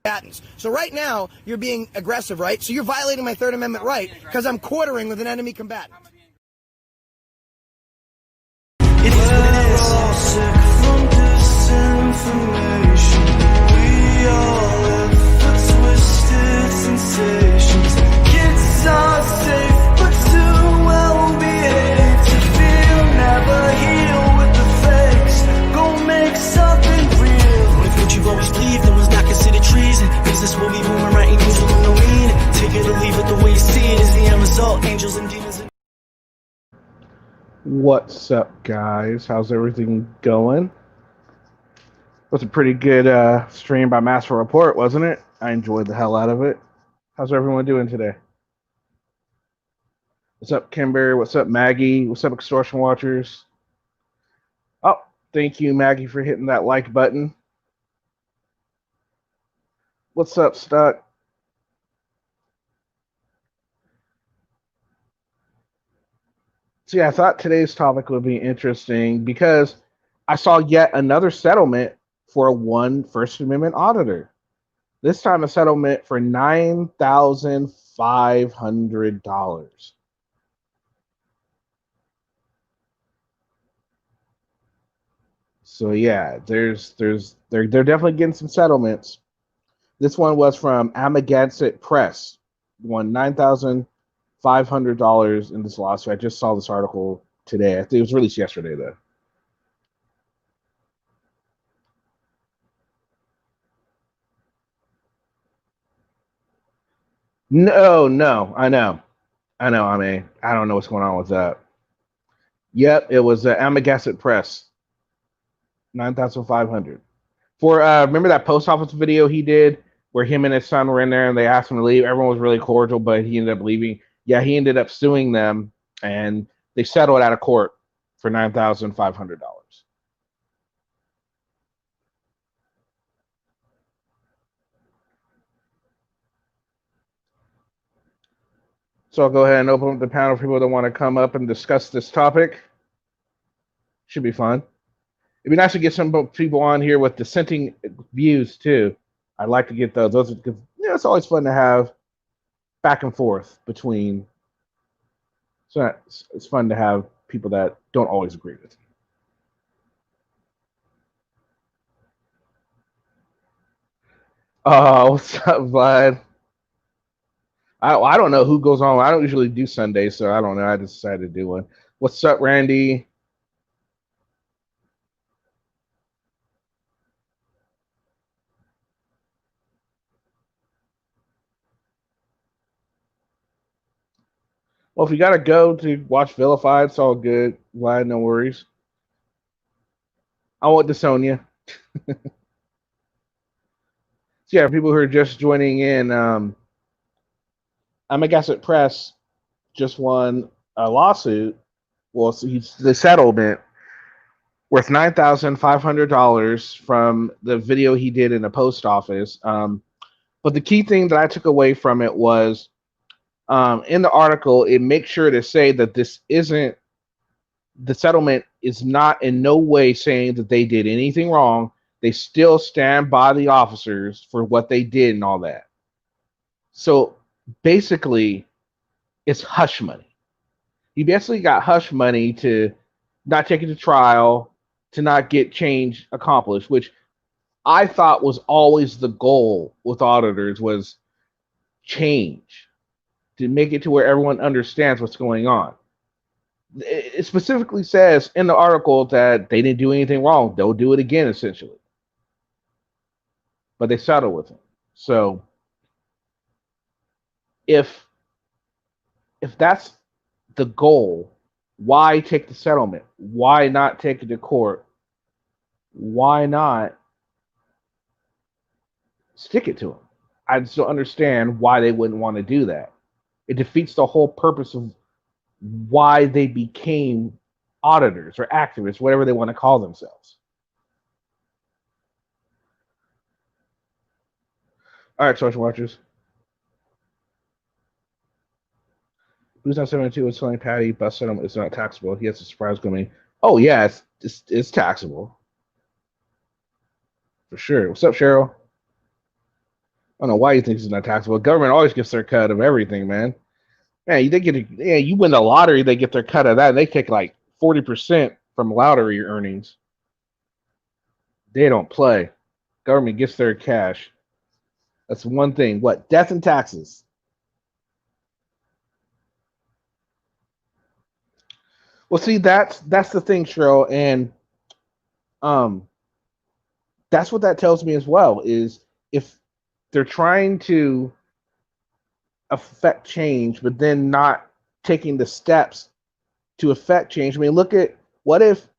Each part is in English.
combatants. So right now, you're being aggressive, right? So you're violating my Third Amendment right because I'm quartering with an enemy combatant. It is what it is. We're all sick from disinformation. We all live for twisted sensations. Kids are safe, but too well behaved to feel. Never heal with the fakes. Go make something real. What you've always believed in was not considered treason. Is this what we moving right in usual no meaning? Take it or leave it, the way you see it is the end result. Angels and demons. What's up, guys? How's everything going? Was a pretty good stream by Master Report, wasn't it? I enjoyed the hell out of it. How's everyone doing today? What's up, Kimber? What's up, Maggie? What's up, Extortion Watchers? Oh, thank you, Maggie, for hitting that like button. What's up, Stuck? So yeah, I thought today's topic would be interesting because I saw yet another settlement for one First Amendment auditor. This time a settlement for $9,500. So yeah, they're definitely getting some settlements. This one was from Amagansett Press, won $9,500 in this lawsuit. I just saw this article today. I think it was released yesterday though. No, I know. I mean, I don't know what's going on with that. Yep, it was Amagansett Press, 9,500. For remember that post office video he did where him and his son were in there and they asked him to leave. Everyone was really cordial, but he ended up leaving. Yeah, he ended up suing them, and they settled out of court for $9,500. So I'll go ahead and open up the panel for people that want to come up and discuss this topic. Should be fun. It'd be nice to get some people on here with dissenting views too. I'd like to get those. Those because it's always fun to have back and forth between. So it's fun to have people that don't always agree with you. Oh, what's up, Vlad? I don't know who goes on. I don't usually do Sundays, so I don't know. I just decided to do one. What's up, Randy? Well, if you got to go to watch Vilified, it's all good. Vlad, no worries. I want Sonya. So yeah, people who are just joining in, Amagansett Press just won a lawsuit. Well, the settlement worth $9,500 from the video he did in the post office. But the key thing that I took away from it was in the article, it makes sure to say that this isn't the settlement is not in no way saying that they did anything wrong. They still stand by the officers for what they did and all that. So basically, it's hush money. You basically got hush money to not take it to trial, to not get change accomplished, which I thought was always the goal with auditors was change, to make it to where everyone understands what's going on. It specifically says in the article that they didn't do anything wrong. They'll do it again, essentially. But they settle with him. So if that's the goal, why take the settlement? Why not take it to court? Why not stick it to them? I just don't understand why they wouldn't want to do that. It defeats the whole purpose of why they became auditors or activists, whatever they want to call themselves. All right, social watchers. Who's not 72 is telling Patty bus settlement is not taxable. He has a surprise coming. Oh yeah, it's taxable for sure. What's up, Cheryl? don't know why you think it's not taxable. Government always gets their cut of everything, man. Man, they get you win the lottery, they get their cut of that. And they take like 40% from lottery earnings. They don't play. Government gets their cash. That's one thing. What? Death and taxes. Well, see, that's the thing, Cheryl, and that's what that tells me as well. Is if they're trying to affect change, but then not taking the steps to affect change. I mean, look at what if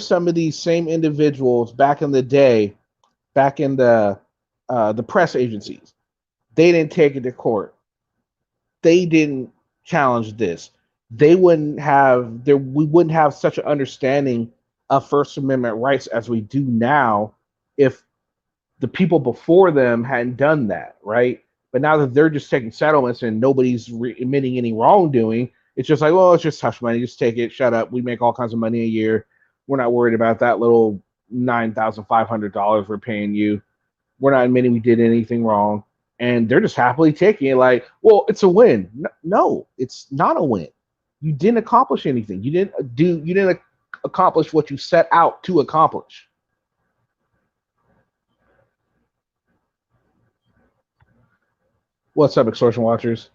some of these same individuals back in the day, back in the press agencies, they didn't take it to court. They didn't challenge this. We wouldn't have such an understanding of First Amendment rights as we do now if the people before them hadn't done that, right? But now that they're just taking settlements and nobody's admitting any wrongdoing, it's just like, well, it's just hush money. Just take it. Shut up. We make all kinds of money a year. We're not worried about that little $9,500 we're paying you. We're not admitting we did anything wrong. And they're just happily taking it like, well, it's a win. No, it's not a win. You didn't accomplish anything. You didn't accomplish what you set out to accomplish. What's up, extortion watchers?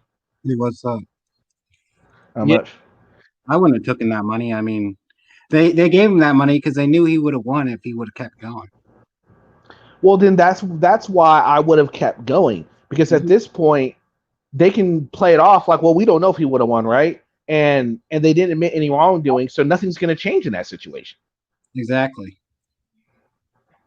Hey, what's up? How Yeah. much? I wouldn't have taken that money. I mean, they gave him that money because they knew he would have won if he would have kept going. Well, then that's why I would have kept going, because at this point they can play it off like, well, we don't know if he would have won, right? And they didn't admit any wrongdoing, so nothing's going to change in that situation. Exactly.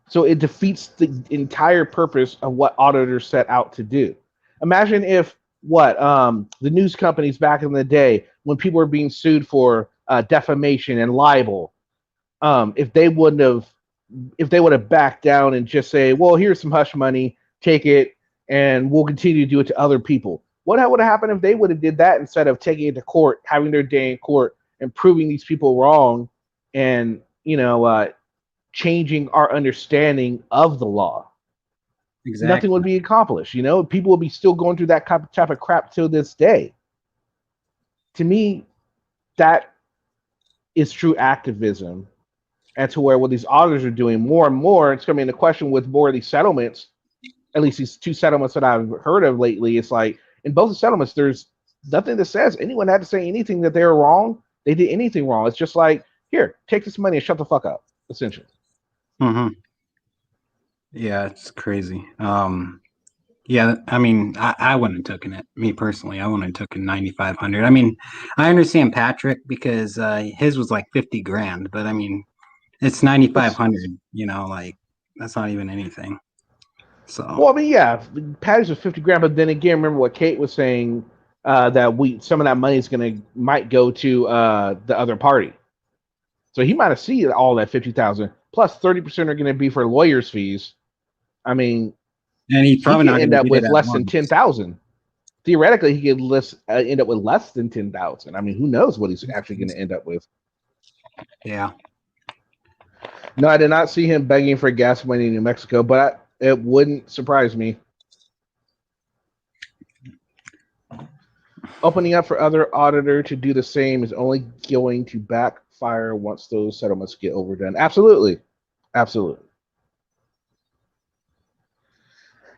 So it defeats the entire purpose of what auditors set out to do. Imagine if the news companies back in the day, when people were being sued for defamation and libel, if they would have backed down and just say, well, here's some hush money, take it, and we'll continue to do it to other people. What would have happened if they would have did that instead of taking it to court, having their day in court, and proving these people wrong, and changing our understanding of the law? Exactly. Nothing would be accomplished. People would be still going through that type of crap till this day. To me, that is true activism. And to where what these auditors are doing more and more, it's coming into question with more of these settlements, at least these two settlements that I've heard of lately. It's like in both the settlements, there's nothing that says anyone had to say anything that they were wrong. They did anything wrong. It's just like, here, take this money and shut the fuck up, essentially. Mm-hmm. Yeah, it's crazy. Yeah, I mean, I wouldn't have taken it. Me personally, I wouldn't have taken 9,500. I mean, I understand Patrick because his was like 50 grand, but I mean, it's 9,500. Like that's not even anything. So. Well, I mean, yeah, Patty's was 50 grand, but then again, remember what Kate was saying, that some of that money might go to the other party. So he might have seen all that 50,000 plus 30% are going to be for lawyers' fees. I mean, and he's probably not end up with less than 10,000. Theoretically, he could end up with less than 10,000. I mean, who knows what he's actually going to end up with? Yeah. No, I did not see him begging for gas money in New Mexico, but it wouldn't surprise me. Opening up for other auditor to do the same is only going to backfire once those settlements get overdone. Absolutely.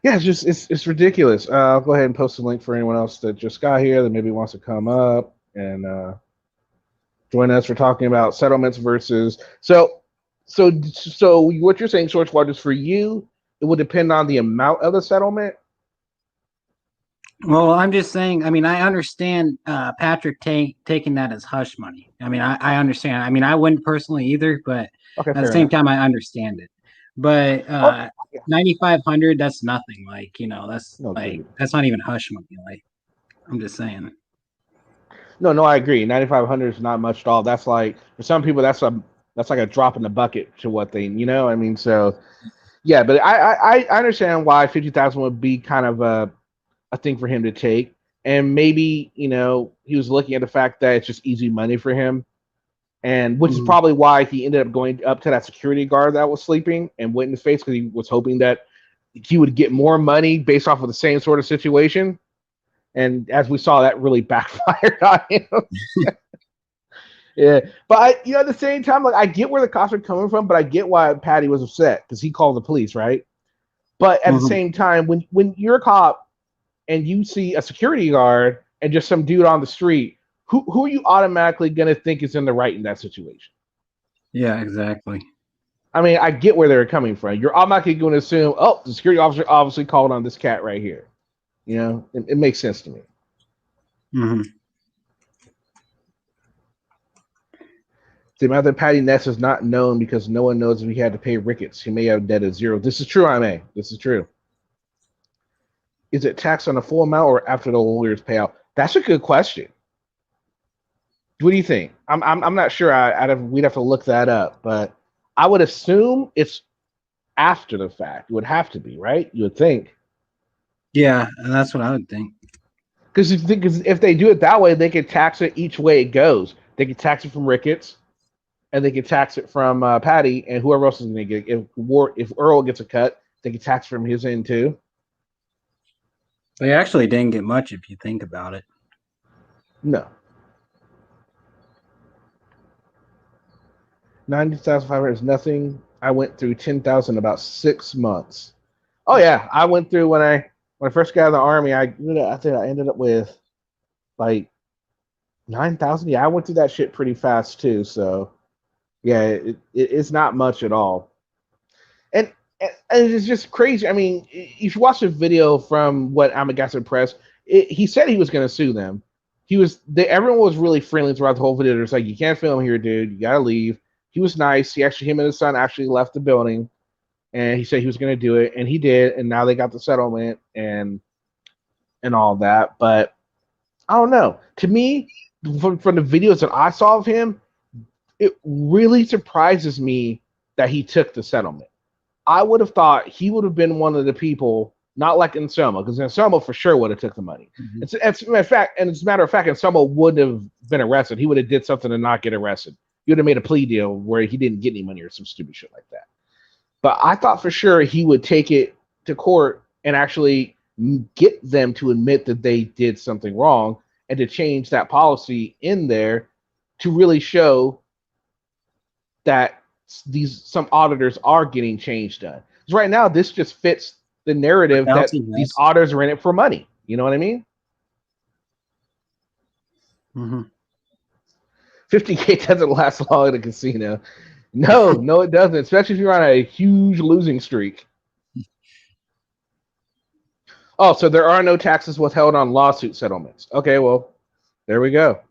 Yeah, it's ridiculous. I'll go ahead and post a link for anyone else that just got here that maybe wants to come up and join us for talking about settlements versus. So what you're saying, George Waters, for you, it would depend on the amount of the settlement. Well, I'm just saying. I mean, I understand Patrick taking that as hush money. I mean, I understand. I mean, I wouldn't personally either, but at the same time, I understand it. But 9,500, that's nothing. Like, that's that's not even hush money. Like, I'm just saying. No, I agree. 9,500 is not much at all. That's like, for some people, that's like a drop in the bucket to what they, I mean, so yeah. But I understand why 50,000 would be kind of a thing for him to take, and maybe he was looking at the fact that it's just easy money for him. And which is probably why he ended up going up to that security guard that was sleeping and went in his face, because he was hoping that he would get more money based off of the same sort of situation. And as we saw, that really backfired on him. Yeah, but at the same time, like I get where the cops are coming from, but I get why Patty was upset because he called the police, right? But at the same time, when you're a cop and you see a security guard and just some dude on the street, who are you automatically gonna think is in the right in that situation? Yeah, exactly. I mean, I get where they're coming from. You're automatically going to assume, oh, the security officer obviously called on this cat right here. It makes sense to me. Mm-hmm. The amount that Patty Ness is not known because no one knows if he had to pay Ricketts. He may have debt of zero. This is true, I.M.A. This is true. Is it taxed on the full amount or after the lawyer's payout? That's a good question. What do you think? I'm not sure. We'd have to look that up, but I would assume it's after the fact. It would have to be, right? You would think. Yeah, and that's what I would think. Because if they do it that way, they could tax it each way it goes. They could tax it from Ricketts, and they could tax it from Patty, and whoever else is going to get it. If Earl gets a cut, they could tax from his end too. They actually didn't get much if you think about it. No. 90,500 is nothing. I went through 10,000 in about 6 months. Oh yeah, I went through when I first got out of the army. I think I ended up with like 9,000. Yeah, I went through that shit pretty fast too. So yeah, it's not much at all. And it's just crazy. I mean, if you watch the video from what Amagassen Press, he said he was going to sue them. Everyone was really friendly throughout the whole video. They're like, you can't film here, dude. You gotta leave. He was nice. Him and his son actually left the building, and he said he was going to do it, and he did. And now they got the settlement and all that. But I don't know. To me, from the videos that I saw of him, it really surprises me that he took the settlement. I would have thought he would have been one of the people, not like Anselmo, because Anselmo for sure would have took the money. Mm-hmm. As a matter of fact, Anselmo wouldn't have been arrested. He would have did something to not get arrested. He would have made a plea deal where he didn't get any money or some stupid shit like that. But I thought for sure he would take it to court and actually get them to admit that they did something wrong and to change that policy in there to really show that some auditors are getting change done. Because right now, this just fits the narrative that these auditors are in it for money. You know what I mean? Mm-hmm. 50K doesn't last long at a casino. No, it doesn't. Especially if you're on a huge losing streak. Oh, so there are no taxes withheld on lawsuit settlements. Okay, well, there we go.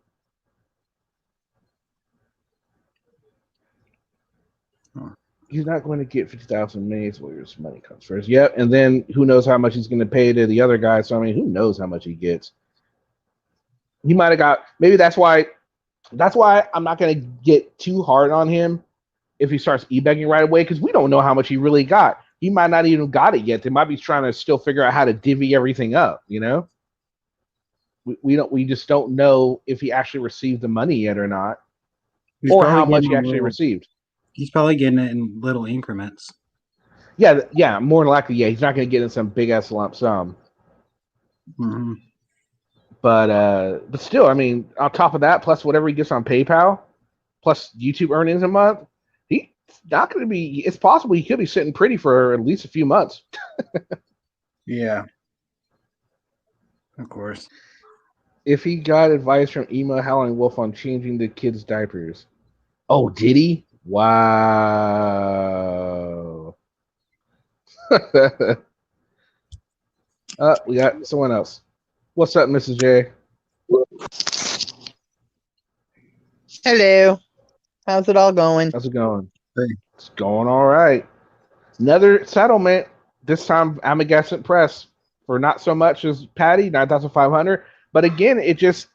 He's not going to get 50,000 minutes where his money comes first. Yep, and then who knows how much he's going to pay to the other guy. So I mean, who knows how much he gets? He might have got. Maybe that's why I'm not going to get too hard on him if he starts e-begging right away, because we don't know how much he really got. He might not even got it yet. They might be trying to still figure out how to divvy everything up. We just don't know if he actually received the money yet or not, or how much he actually received. He's probably getting it in little increments. Yeah, more than likely, yeah. He's not going to get in some big ass lump sum. Mm-hmm. But still, I mean, on top of that, plus whatever he gets on PayPal, plus YouTube earnings a month, he's not going to be. It's possible he could be sitting pretty for at least a few months. Yeah, of course. If he got advice from Ema Howling Wolf on changing the kids' diapers, oh, did he? Wow. We got someone else. What's up, Mrs. J? Hello. How's it all going? How's it going? It's going all right. Another settlement. This time, Amagassen Press for not so much as Patty, 9,500. But again, it just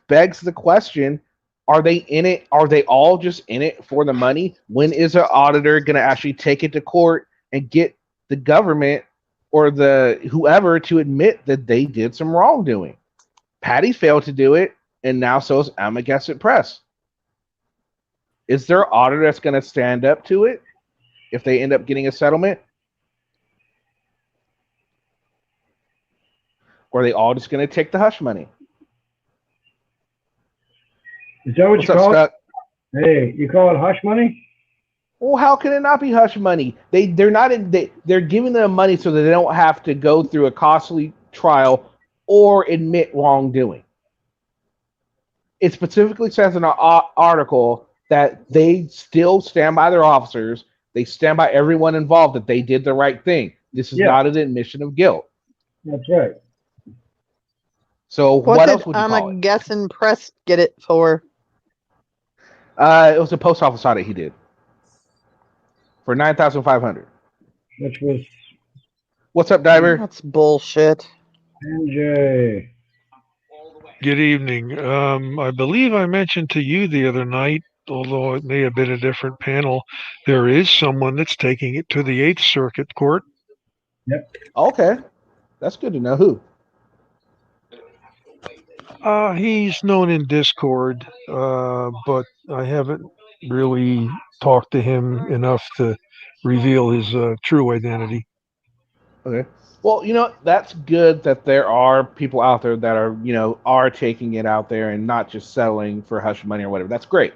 begs the question: are they in it? Are they all just in it for the money? When is an auditor going to actually take it to court and get the government or the whoever to admit that they did some wrongdoing? Patty failed to do it, and now so is Amagassen Press. Is there an auditor that's going to stand up to it if they end up getting a settlement? or are they all just going to take the hush money? Is that what What's you up, call Stuck? it? Hey, you call it hush money? Well, how can it not be hush money? They're giving them money so that they don't have to go through a costly trial or admit wrongdoing. It specifically says in our article that they still stand by their officers. They stand by everyone involved that they did the right thing. This is Yeah. not an admission of guilt. That's right. So What what did else would you call I'm it? guessing Press get it for? It was a post office audit he did for $9,500. Which was What's up, Diver? That's bullshit. NJ. Good evening. I believe I mentioned to you the other night, although it may have been a different panel, there is someone that's taking it to the Eighth Circuit Court. Okay, that's good to know. Who? He's known in Discord, but I haven't really talked to him enough to reveal his true identity. Okay. Well, that's good that there are people out there that are taking it out there and not just settling for hush money or whatever. That's great.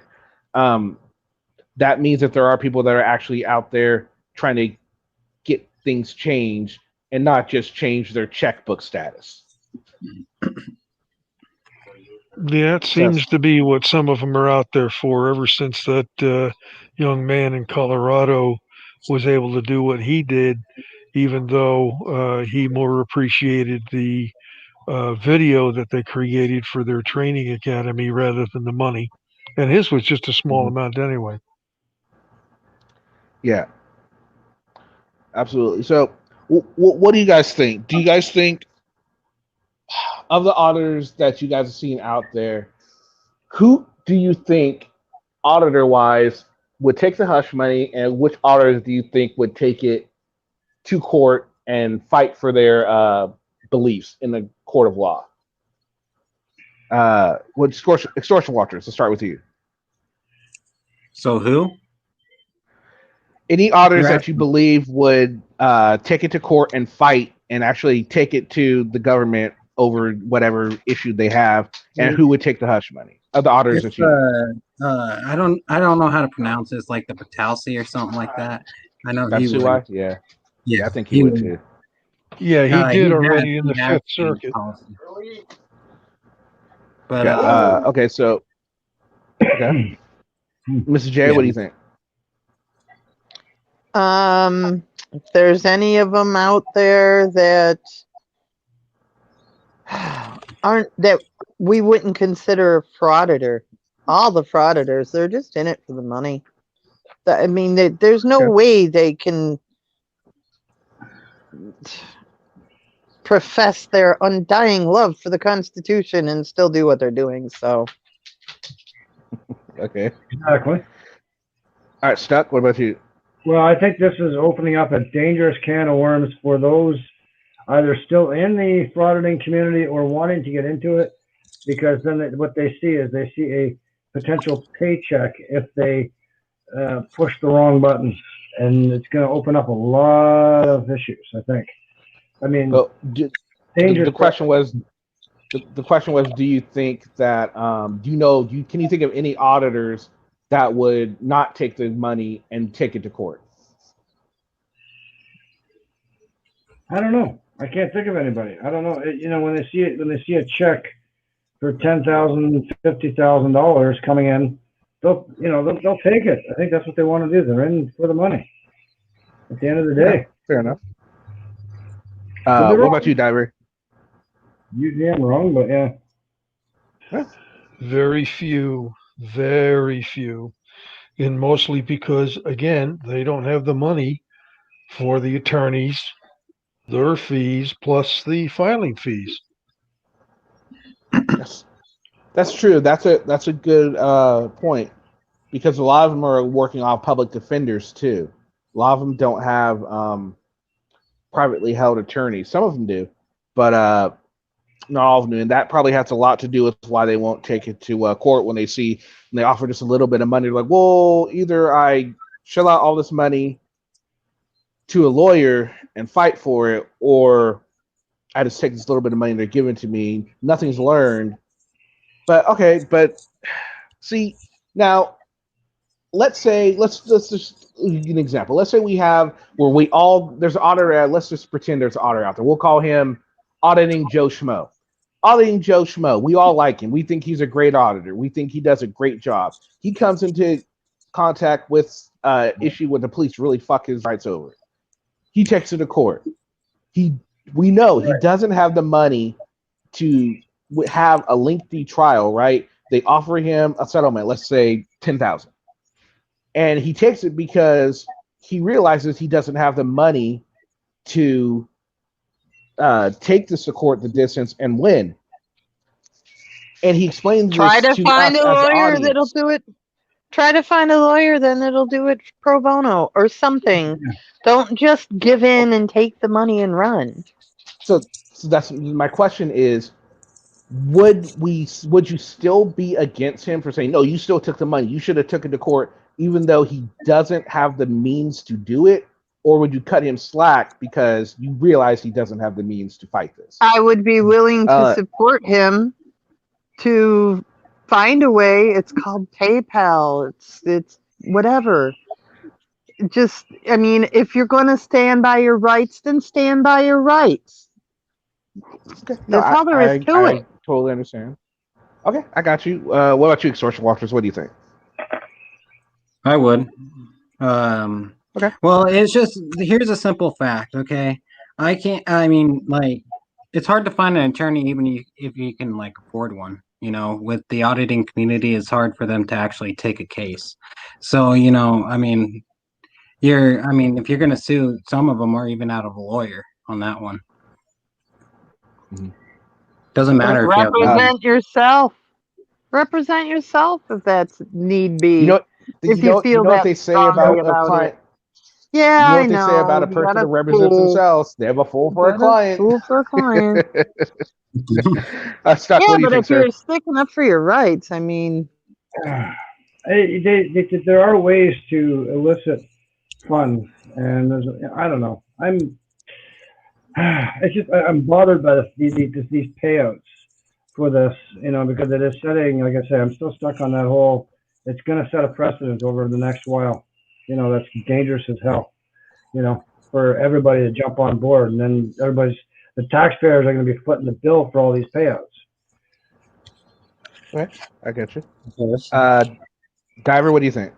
That means that there are people that are actually out there trying to get things changed and not just change their checkbook status. Yeah, it seems to be what some of them are out there for ever since that young man in Colorado was able to do what he did, even though he more appreciated the video that they created for their training academy rather than the money. And his was just a small amount anyway. Yeah, absolutely. So, what do you guys think? Do you guys think of the auditors that you guys have seen out there, who do you think, auditor-wise, would take the hush money, and which auditors do you think would take it to court and fight for their beliefs in the court of law? With extortion watchers, let's start with you. So who? Any auditors You're that you believe would take it to court and fight and actually take it to the government over whatever issue they have, and who would take the hush money of the auditors It's, that you I don't know how to pronounce it. It's like the Patalsi or something like that. I know that's he who would. I think he would too. Yeah, he did already in the had Fifth Circuit. policy. But Yeah, okay, so okay. Mrs. J, what do you think? If there's any of them out there that that we wouldn't consider a frauditor, all the frauditors, they're just in it for the money. I mean, there's no way they can profess their undying love for the Constitution and still do what they're doing. So, Okay. Exactly. All right, Stuck, what about you? Well, I think this is opening up a dangerous can of worms for those either still in the frauditing community or wanting to get into it, because then what they see is they see a potential paycheck if they push the wrong button, and it's going to open up a lot of issues, I think. I mean, Well, dangerous. the question was, do you think that can you think of any auditors that would not take the money and take it to court? I don't know. I can't think of anybody. I don't know. When they see a check for $10,000, $50,000 coming in, they'll take it. I think that's what they want to do. They're in for the money. At the end of the day, Fair enough. What about you, Diver? usually I'm wrong, but yeah. Very few, and mostly because, again, they don't have the money for the attorneys, their fees, plus the filing fees. Yes. That's true. That's a good point, because a lot of them are working off public defenders too. A lot of them don't have privately held attorneys. Some of them do, but not all of them do. And that probably has a lot to do with why they won't take it to court when they offer just a little bit of money. They're like, well, either I shell out all this money to a lawyer and fight for it, or I just take this little bit of money they're giving to me. Nothing's learned. But okay, but see now, let's just give an example. Let's say we have where we all there's an auditor. Let's just pretend there's an auditor out there. We'll call him Auditing Joe Schmo. Auditing Joe Schmo. We all like him. We think he's a great auditor. We think he does a great job. He comes into contact with issue with the police really fuck his rights over. He takes it to court. We know he doesn't have the money to have a lengthy trial, right? They offer him a settlement, let's say $10,000, and he takes it because he realizes he doesn't have the money to take this to court the distance and win. And he explains Try this to to find us a as the lawyer audience. that'll do it. Try to find a lawyer then that'll do it pro bono or something. Don't just give in and take the money and run. So that's my question is, would you still be against him for saying, no, you still took the money, you should have took it to court, even though he doesn't have the means to do it? Or would you cut him slack because you realize he doesn't have the means to fight this? I would be willing to support him to find a way. It's called PayPal. It's whatever. Just, I mean, if you're going to stand by your rights, then stand by your rights. Okay. That's all there is to it. I totally understand. Okay, I got you. What about you, Extortion Walters? What do you think? I would. Okay. Well, it's just here's a simple fact. Okay, I mean, like, it's hard to find an attorney even if you can like afford one. You know, with the auditing community, it's hard for them to actually take a case. So, you know, I mean, if you're going to sue, some of them are even out of a lawyer on that one. Mm-hmm. Doesn't matter if you have Represent yourself. Represent yourself if that's need be. You know, if you feel what they say about a client. Yeah, you know what they say about a person that represents themselves? They have a fool for a client. Fool for a client. Scott, what do you but think, if sir? you're sticking up for your rights, I mean, there are ways to elicit funds, and I don't know. I'm bothered by these payouts for this, you know, because it is setting. Like I say, I'm still stuck on that whole. It's going to set a precedent over the next while. You know, that's dangerous as hell. You know, for everybody to jump on board, and then the taxpayers are going to be footing the bill for all these payouts. Okay, I get you. Diver, what do you think?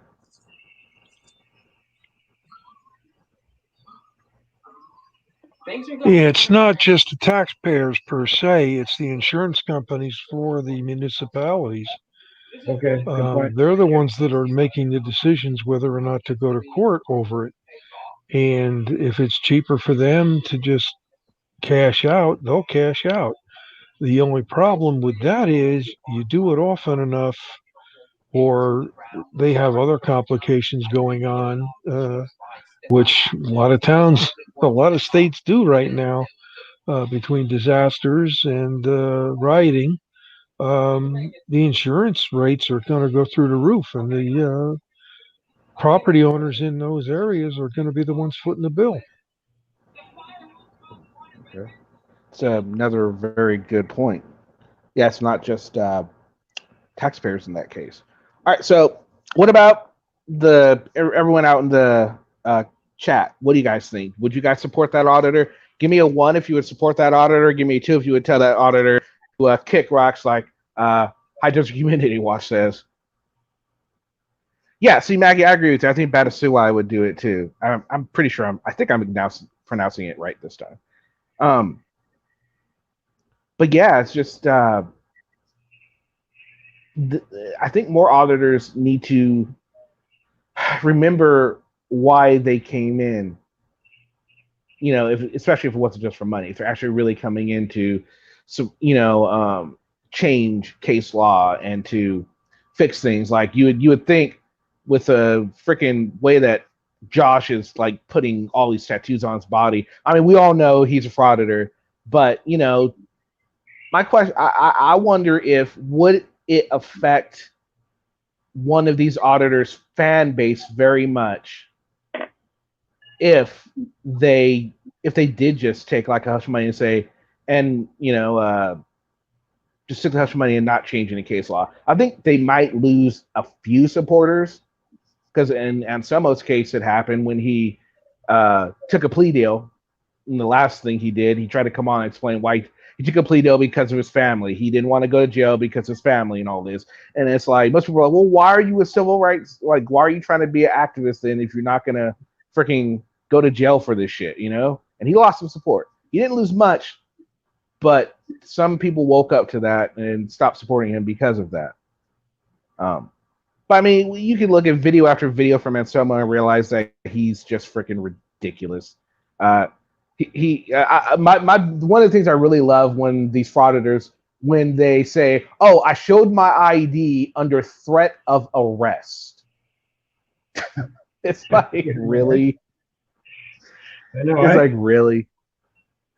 Yeah, it's not just the taxpayers per se; it's the insurance companies for the municipalities. Okay, good point. They're the ones that are making the decisions whether or not to go to court over it. And if it's cheaper for them to just cash out, they'll cash out. The only problem with that is you do it often enough, or they have other complications going on, which a lot of states do right now, between disasters and rioting. The insurance rates are going to go through the roof, and the property owners in those areas are going to be the ones footing the bill. Okay. It's another very good point. Yeah, it's not just taxpayers in that case. All right, so what about everyone out in the chat? What do you guys think? Would you guys support that auditor? Give me a 1 if you would support that auditor. Give me a 2 if you would tell that auditor to kick rocks like High Desert Community Watch says. Yeah, see, Maggie, I agree with you. I think Batasuai would do it too. I'm pretty sure. I think I'm now pronouncing it right this time. But yeah, it's just I think more auditors need to remember why they came in. You know, especially if it wasn't just for money. If they're actually really coming into some, change case law and to fix things. Like you would think with a freaking way that Josh is like putting all these tattoos on his body. I mean, we all know he's a frauditor, but my question, I wonder if would it affect one of these auditors' fan base very much if they did just take like a hush money and say, and just took the hush money and not change any case law. I think they might lose a few supporters because in Anselmo's case, it happened when he took a plea deal. And the last thing he did, he tried to come on and explain why he took a plea deal because of his family. He didn't want to go to jail because of his family and all this. And it's like, most people are like, well, why are you a civil rights? Like, why are you trying to be an activist then if you're not going to freaking go to jail for this shit, And he lost some support. He didn't lose much, but some people woke up to that and stopped supporting him because of that. But I mean, you can look at video after video from Anselmo and realize that he's just freaking ridiculous. One of the things I really love when these frauditors, when they say, "Oh, I showed my ID under threat of arrest." It's like, really? I know, it's like, really?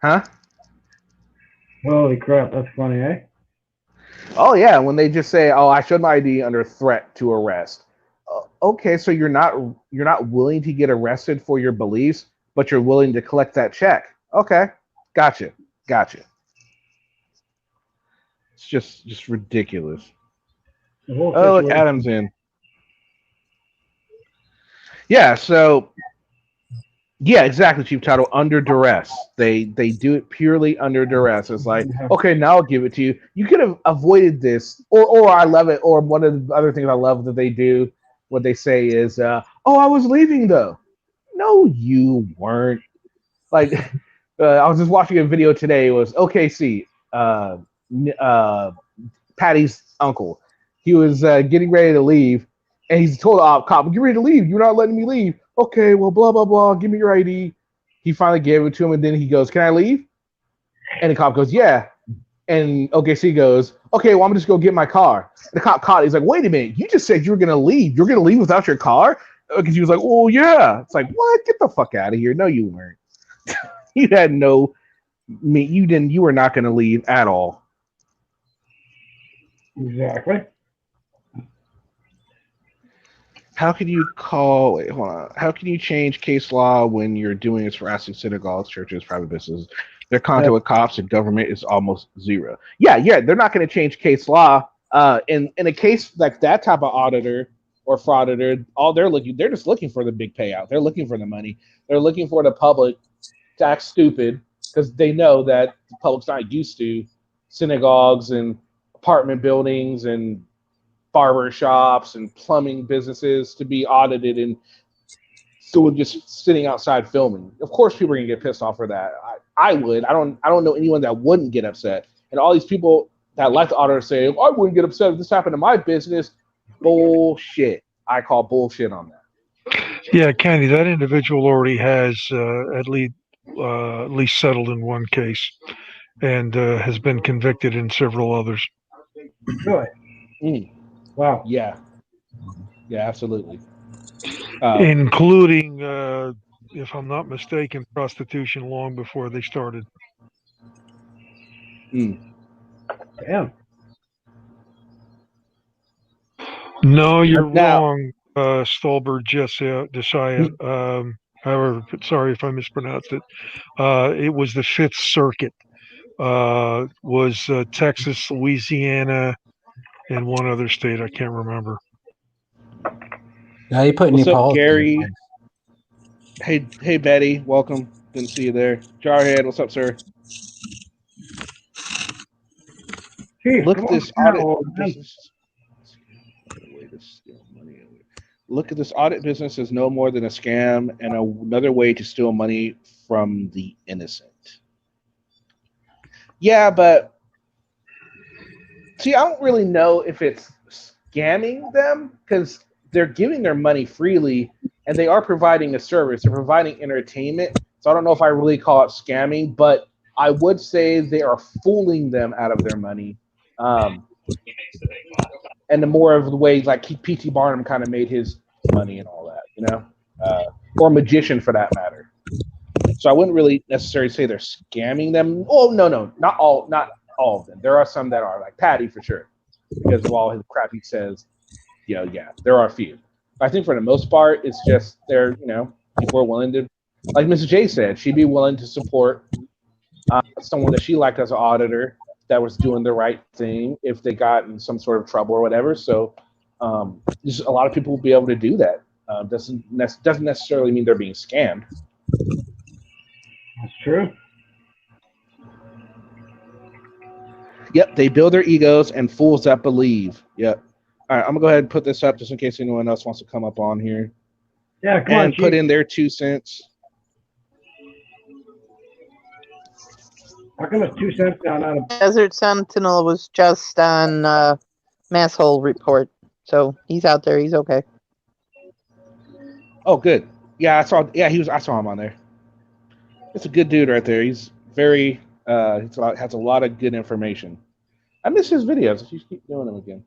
Huh? Holy crap, that's funny, eh? Oh yeah, when they just say, "Oh, I showed my ID under threat to arrest." Okay, so you're not willing to get arrested for your beliefs, but you're willing to collect that check. Okay, gotcha. It's just ridiculous. Oh, look, Adam's in. Yeah, so yeah, exactly, Chief Title. Under duress, they do it purely under duress. It's like, okay, now I'll give it to you. You could have avoided this, or I love it. Or one of the other things I love that they do, what they say is, "Oh, I was leaving though." No, you weren't. Like, I was just watching a video today. It was OKC, Patty's uncle. He was getting ready to leave, and he's told the cop, "Get ready to leave. You're not letting me leave." Okay, well, blah, blah, blah. Give me your ID. He finally gave it to him, and then he goes, "Can I leave?" And the cop goes, "Yeah." And OKC goes, "Okay, well, I'm just going to go get my car." And the cop caught it. He's like, "Wait a minute. You just said you were going to leave. You're going to leave without your car?" Because he was like, "Oh, yeah." It's like, what? Get the fuck out of here. No, you weren't. You had no... You were not going to leave at all. Exactly. How can you call? Wait, hold on. How can you change case law when you're doing this for asking synagogues, churches, private businesses? Their contact with cops and government is almost zero. Yeah, they're not going to change case law. In a case like that type of auditor or frauditor, they're just looking for the big payout. They're looking for the money. They're looking for the public to act stupid because they know that the public's not used to synagogues and apartment buildings and barber shops and plumbing businesses to be audited and still just sitting outside filming. Of course, people are gonna get pissed off for that. I would. I don't know anyone that wouldn't get upset. And all these people that like the auditor say, "I wouldn't get upset if this happened to my business." Bullshit. I call bullshit on that. Yeah, Kenny, that individual already has at least settled in one case and has been convicted in several others. Really? Wow. Yeah, absolutely. Including, if I'm not mistaken, prostitution long before they started. Damn. No, you're Now- wrong, Stolberg Josiah. However, sorry if I mispronounced it. It was the Fifth Circuit. Was Texas, Louisiana, and one other state I can't remember. Now you put What's new up, policy. Gary? Hey, Betty. Welcome. Didn't see you there. Jarhead, what's up, sir? Jeez, Look come at this on, audit now, man. business. Look at this audit business as no more than a scam and another way to steal money from the innocent. Yeah, but see, I don't really know if it's scamming them because they're giving their money freely and they are providing a service. They're providing entertainment. So I don't know if I really call it scamming, but I would say they are fooling them out of their money. And the more of the ways like P.T. Barnum kind of made his money and all that, or Magician for that matter. So I wouldn't really necessarily say they're scamming them. Oh, no, not all of them. There are some that are, like Patty for sure, because of all his crap he says. Yeah, there are a few. I think for the most part, it's just people are willing to, like Mrs. J said, she'd be willing to support someone that she liked as an auditor that was doing the right thing if they got in some sort of trouble or whatever. So just a lot of people will be able to do that. Doesn't necessarily mean they're being scammed. That's true. Yep, they build their egos and fools that believe. Yep. All right, I'm gonna go ahead and put this up just in case anyone else wants to come up on here Yeah, come on, and put Chief. in their 2 cents. How come it's 2 cents down out of Desert Sentinel was just on Masshole Report, so he's out there. He's okay. Oh, good. Yeah, I saw. Yeah, I saw him on there. It's a good dude right there. He's very. Has a lot of good information. I miss his videos. If you keep doing them again.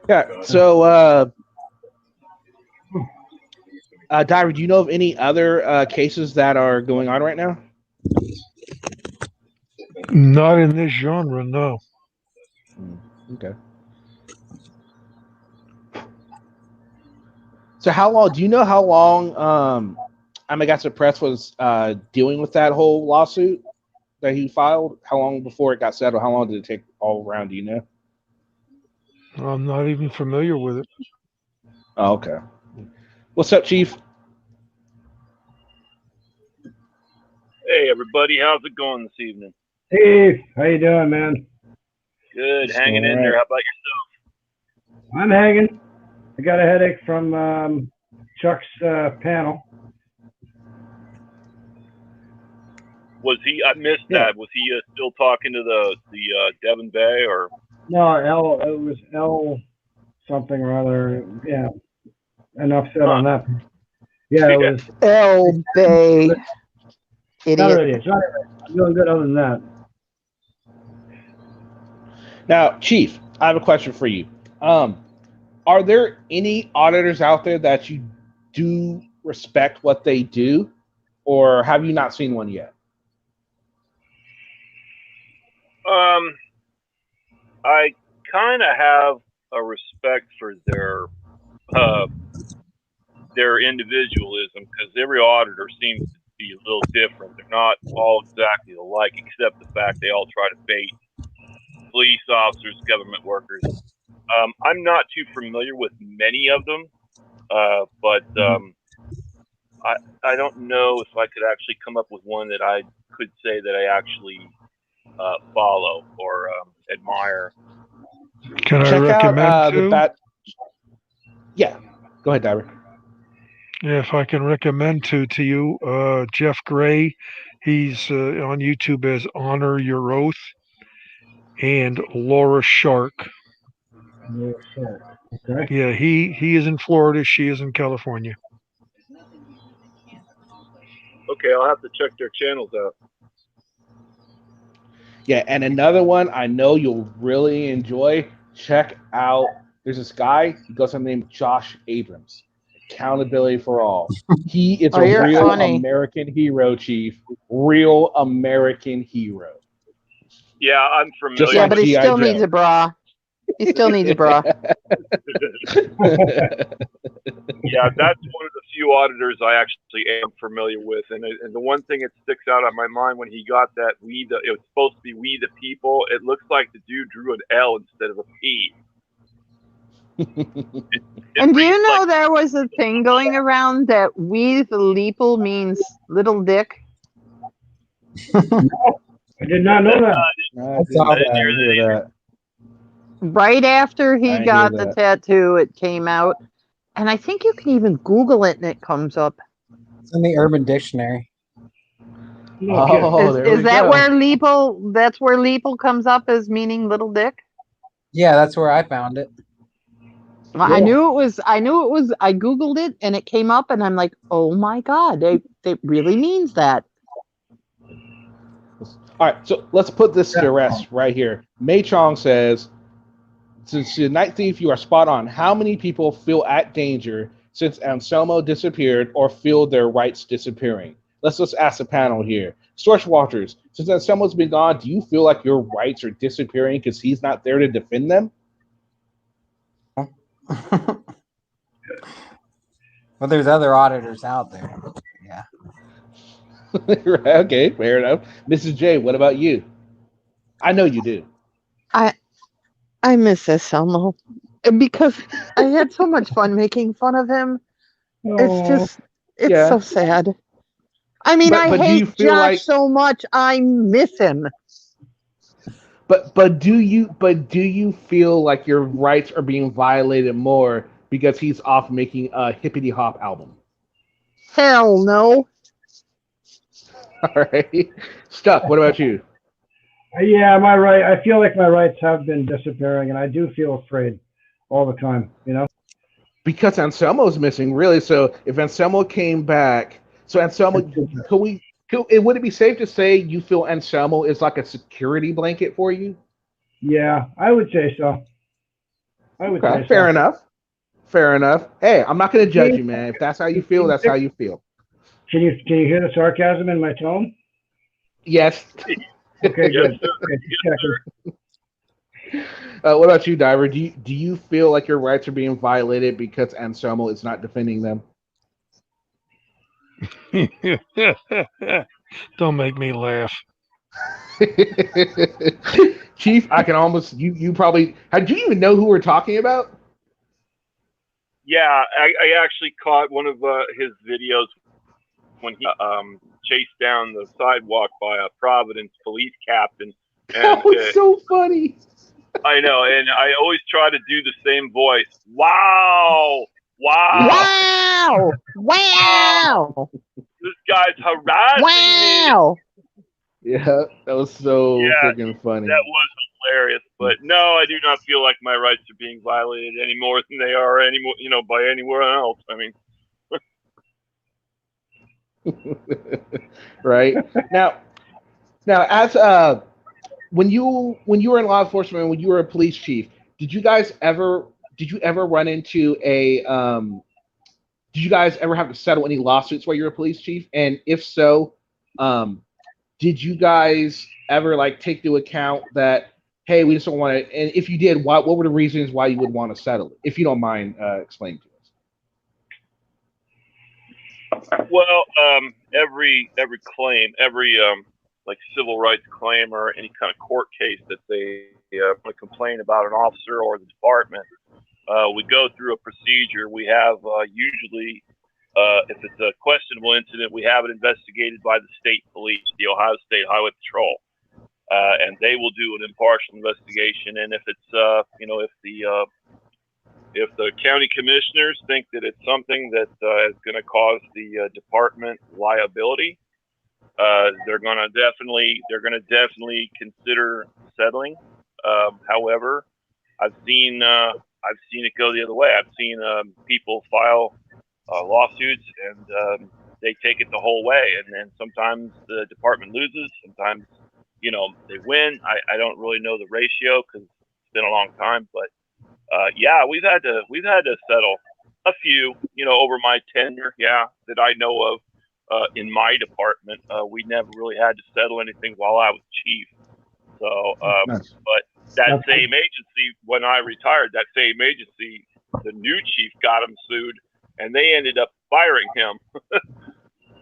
Yeah. So, Diver, do you know of any other cases that are going on right now? Not in this genre, no. Okay. So how long? Do you know how long Amagasa Press was dealing with that whole lawsuit that he filed? How long before it got settled? How long did it take all around? Do you know? I'm not even familiar with it. Oh, okay. What's up, Chief? Hey everybody, how's it going this evening? Steve, how you doing, man? Good, Just hanging all in right. there. How about I'm hanging. I got a headache from Chuck's panel. Was he? I missed Yeah. that. Was he still talking to the Devon Bay or? No, it was L something or other. Yeah. Enough said on that. Yeah, it was. El Bay. Not Idiot. already. It's not already. I'm doing good other than that. Now, Chief, I have a question for you. Are there any auditors out there that you do respect what they do, or have you not seen one yet? I kind of have a respect for their individualism because every auditor seems to be a little different. They're not all exactly alike, except the fact they all try to bait police officers, government workers. I'm not too familiar with many of them, but I don't know if I could actually come up with one that I could say that I actually follow or admire. Can I Check recommend out two? Yeah, go ahead, Diver. Yeah, if I can recommend two to you, Jeff Gray, he's on YouTube as Honor Your Oath, and Laura Shark. Okay. Yeah, he is in Florida, she is in California. Okay, I'll have to check their channels out. Yeah, and another one I know you'll really enjoy. Check out. There's this guy. He goes by the name Josh Abrams. Accountability for All. He is Oh, a you're real funny. American hero, Chief. Real American hero. Yeah, I'm familiar. Just Yeah, like but he G.I. still Joe. needs a bra. He still needs a bra. Yeah, that's one of the few auditors I actually am familiar with, and the one thing that sticks out on my mind when he got that it was supposed to be "We the People." It looks like the dude drew an L instead of a P. And do you know there was a thing going around that "We the Leeple" means little dick? I did not know that. I didn't hear that. Right after I he hear got the that. tattoo, it came out. And I think you can even Google it and it comes up. It's in the Urban Dictionary. No kidding. Oh, there Is we that go. where Leeple, that's where Leeple comes up as meaning little dick? Yeah, that's where I found it. Well, Yeah. I knew it was, I Googled it and it came up and I'm like, oh my God, it really means that. All right, so let's put this to rest right here. Mei Chong says, since the Night Thief, you are spot on. How many people feel at danger since Anselmo disappeared or feel their rights disappearing? Let's just ask the panel here. Storch Walters, since Anselmo's been gone, do you feel like your rights are disappearing because he's not there to defend them? Well, there's other auditors out there. Okay, fair enough. Mrs. J, what about you? I know you do. I miss Anselmo because I had so much fun making fun of him. Oh, It's Yeah, so sad. I mean, I but do you hate feel Josh like so much. I miss him. but do you feel like your rights are being violated more because he's off making a hippity hop album? Hell no. All right, Stuck. What about you? yeah, my right. I feel like my rights have been disappearing, and I do feel afraid all the time. Because Anselmo's missing, really. So if Anselmo came back, so Anselmo, would it be safe to say you feel Anselmo is like a security blanket for you? Yeah, I would say so. I would Okay, say fair so. enough. Fair enough. Hey, I'm not going to judge Can you, man. If that's how you feel, that's how you feel. you hear the sarcasm in my tone? Yes. Okay, Yes, good. sir. Okay, just checking. What about you, Diver? Do you feel like your rights are being violated because Anselmo is not defending them? Don't make me laugh. Chief, I can almost you probably do you even know who we're talking about? Yeah, I actually caught one of his videos when he chased down the sidewalk by a Providence police captain. And That was so funny. I know, and I always try to do the same voice. Wow! Wow! Wow! This guy's harassing me. Wow! Yeah, that was so Yeah, freaking funny. that was hilarious. But no, I do not feel like my rights are being violated any more than they are anymore, by anywhere else. I mean, Right now, as when you were in law enforcement, when you were a police chief, did you ever run into a did you guys ever have to settle any lawsuits while you were a police chief? And if so, did you guys ever like take into account that, hey, we just don't want to? And if you did, what were the reasons why you would want to settle it? If you don't mind explaining to us. well, every claim, every like civil rights claim or any kind of court case that they want to complain about an officer or the department, we go through a procedure. We have usually, if it's a questionable incident, we have it investigated by the state police, the Ohio State Highway Patrol, and they will do an impartial investigation. And if it's, if the county commissioners think that it's something that is going to cause the department liability, they're going to definitely consider settling. However, I've seen it go the other way. I've seen people file lawsuits and they take it the whole way, and then sometimes the department loses, sometimes they win. I don't really know the ratio because it's been a long time, but yeah, we've had to settle a few, over my tenure, that I know of in my department. We never really had to settle anything while I was chief. So, Nice. but that same agency, when I retired, the new chief got him sued, and they ended up firing him.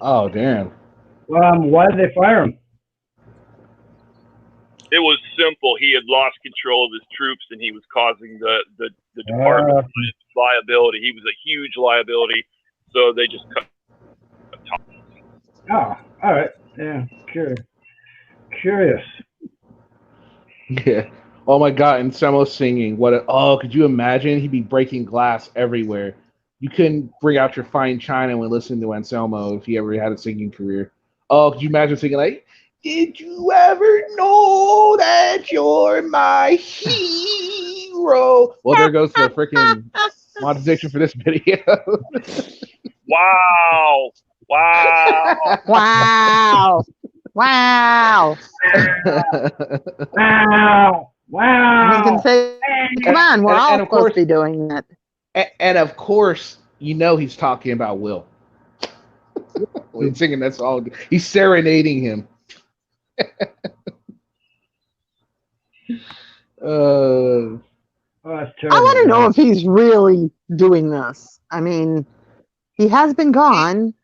Oh, damn. Why did they fire him? It was simple. He had lost control of his troops, and he was causing the department liability. He was a huge liability, so they just cut. Oh, all right. Yeah, curious. Yeah. Oh my God, and Anselmo singing. Could you imagine? He'd be breaking glass everywhere. You couldn't bring out your fine china when listening to Anselmo if he ever had a singing career. Oh, could you imagine singing like, "Did you ever know that you're my hero?" Well, there goes the freaking monetization for this video. Wow! Wow! Wow! Wow! Wow! Wow! You can say, come on, we're all and of supposed course- to be doing that. And of course, he's talking about Will. When he's singing that song, he's serenading him. Oh, that's I terrible. want to know if he's really doing this. I mean, he has been gone.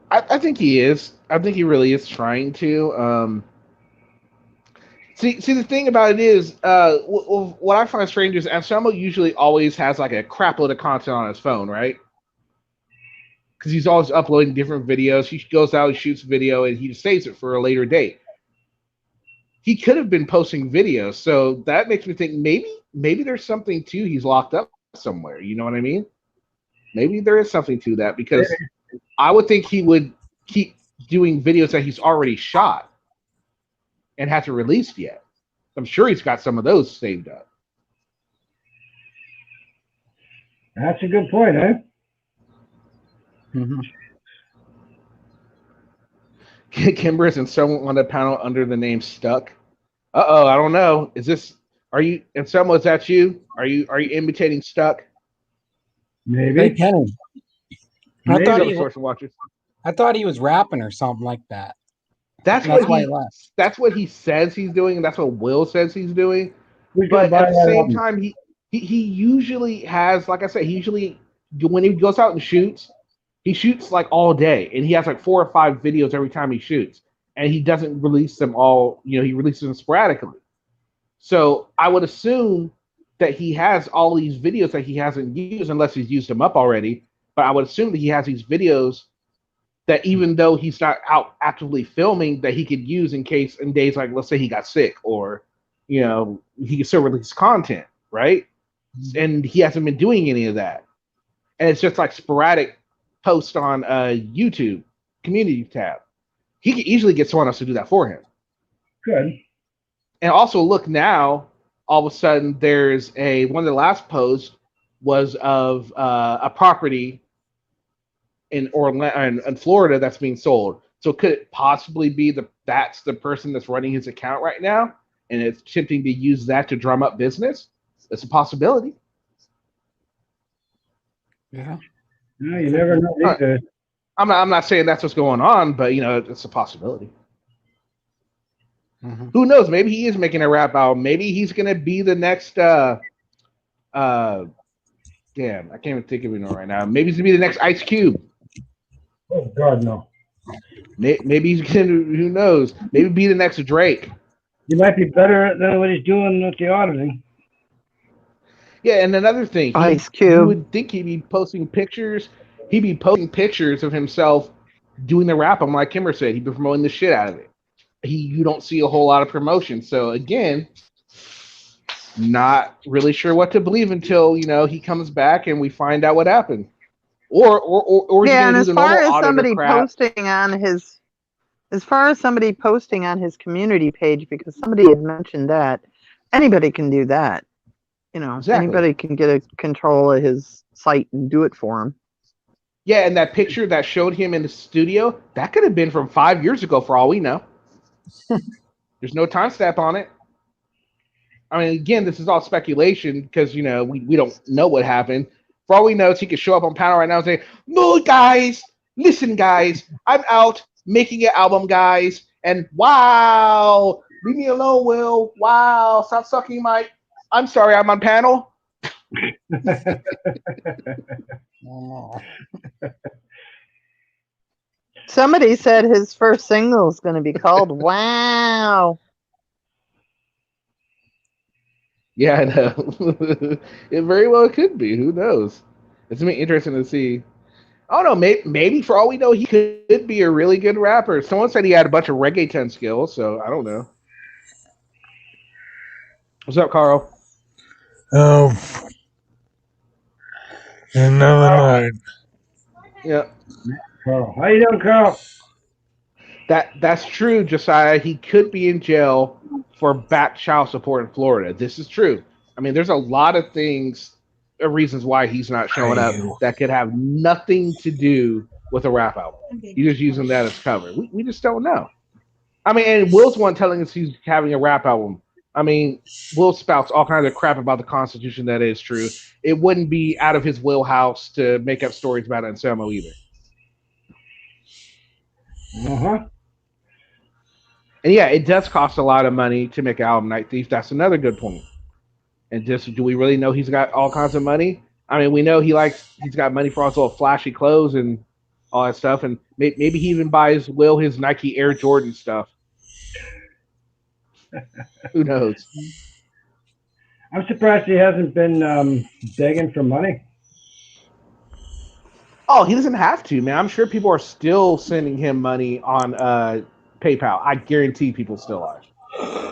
I think he is. I think he really is trying to. See, the thing about it is, what I find strange is Anselmo usually always has like a crap load of content on his phone, right? Because he's always uploading different videos. He goes out, he shoots video, and he saves it for a later date. He could have been posting videos, so that makes me think maybe there's something to he's locked up somewhere. You know what I mean? Maybe there is something to that because I would think he would keep doing videos that he's already shot and hasn't released yet. I'm sure he's got some of those saved up. That's a good point, eh? Mm-hmm. Kimber is in someone on the panel under the name Stuck. I don't know. Are you and someone is that you? Are you imitating Stuck? Maybe. Hey, Kenny. Maybe. I thought he was rapping or something like that. That's why what he left. That's what he says he's doing, and that's what Will says he's doing. We But can buy at the that same album. time, he usually has, like I said, when he goes out and shoots, he shoots like all day, and he has like 4 or 5 videos every time he shoots, and he doesn't release them all. You know, he releases them sporadically. So I would assume that he has all these videos that he hasn't used, unless he's used them up already. But I would assume that he has these videos that even though he's not out actively filming, that he could use in days like, let's say he got sick, or, you know, he can still release content, right? And he hasn't been doing any of that. And it's just like sporadic posts on YouTube community tab. He could easily get someone else to do that for him. Good. And also look now, all of a sudden there's one of the last posts was of a property in Orlando, in Florida, that's being sold. So could it possibly be that's the person that's running his account right now, and it's attempting to use that to drum up business? It's a possibility. Yeah. No, you never know these days. I'm not saying that's what's going on, but you know, it's a possibility. Mm-hmm. Who knows? Maybe he is making a rap album. Maybe he's gonna be the next damn, I can't even think of it right now. Maybe he's gonna be the next Ice Cube. Oh God, no. Maybe he's gonna, who knows? Maybe be the next Drake. He might be better than what he's doing with the auditing. Yeah, and another thing, Ice you Cube. would think he'd be posting pictures. He'd be posting pictures of himself doing the rap. I'm like Kimber said, he'd be promoting the shit out of it. You don't see a whole lot of promotion. So again, not really sure what to believe until, you know, he comes back and we find out what happened. Or Yeah, and as far as somebody crap. posting on his, as far as somebody posting on his community page, because somebody had mentioned that anybody can do that. You know, Exactly. anybody can get a control of his site and do it for him. Yeah, and that picture that showed him in the studio, that could have been from 5 years ago for all we know. There's no timestamp on it. I mean, again, this is all speculation because, you know, we don't know what happened. For all we know, he could show up on panel right now and say, "No, guys, listen, guys, I'm out making an album, guys, and wow, leave me alone, Will. Wow, stop sucking my. I'm sorry, I'm on panel." Oh. Somebody said his first single is going to be called "Wow." Yeah, I know. It very well could be. Who knows? It's gonna be interesting to see. I don't know. Maybe for all we know, he could be a really good rapper. Someone said he had a bunch of reggaeton skills, so I don't know. What's up, Carl? Oh, another night. Yeah, Carl. How you doing, Carl? that's true, Josiah. He could be in jail for back child support in Florida. This is true. I mean, there's a lot of reasons why he's not showing up that could have nothing to do with a rap album. He's just using that as cover. We just don't know. I mean, and Will's one telling us he's having a rap album. I mean, Will spouts all kinds of crap about the Constitution that is true. It wouldn't be out of his wheelhouse to make up stories about Anselmo either. Uh-huh. And yeah, it does cost a lot of money to make an album, Night Thief. That's another good point. And just, do we really know he's got all kinds of money? I mean, we know he's got money for all those little flashy clothes and all that stuff, and maybe he even buys Will his Nike Air Jordan stuff. Who knows? I'm surprised he hasn't been begging for money. Oh, he doesn't have to, man. I'm sure people are still sending him money on PayPal. I guarantee people still are.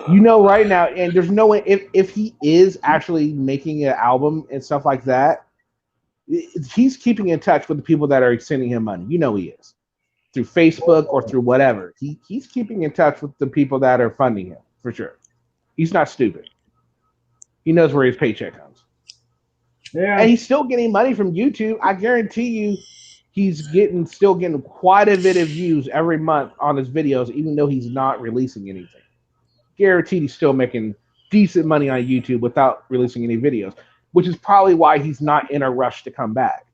You know, right now, and there's no way if he is actually making an album and stuff like that, he's keeping in touch with the people that are sending him money. You know he is. Through Facebook or through whatever. He's keeping in touch with the people that are funding him, for sure. He's not stupid. He knows where his paycheck comes. Yeah. And he's still getting money from YouTube. I guarantee you he's still getting quite a bit of views every month on his videos, even though he's not releasing anything. Guaranteed he's still making decent money on YouTube without releasing any videos, which is probably why he's not in a rush to come back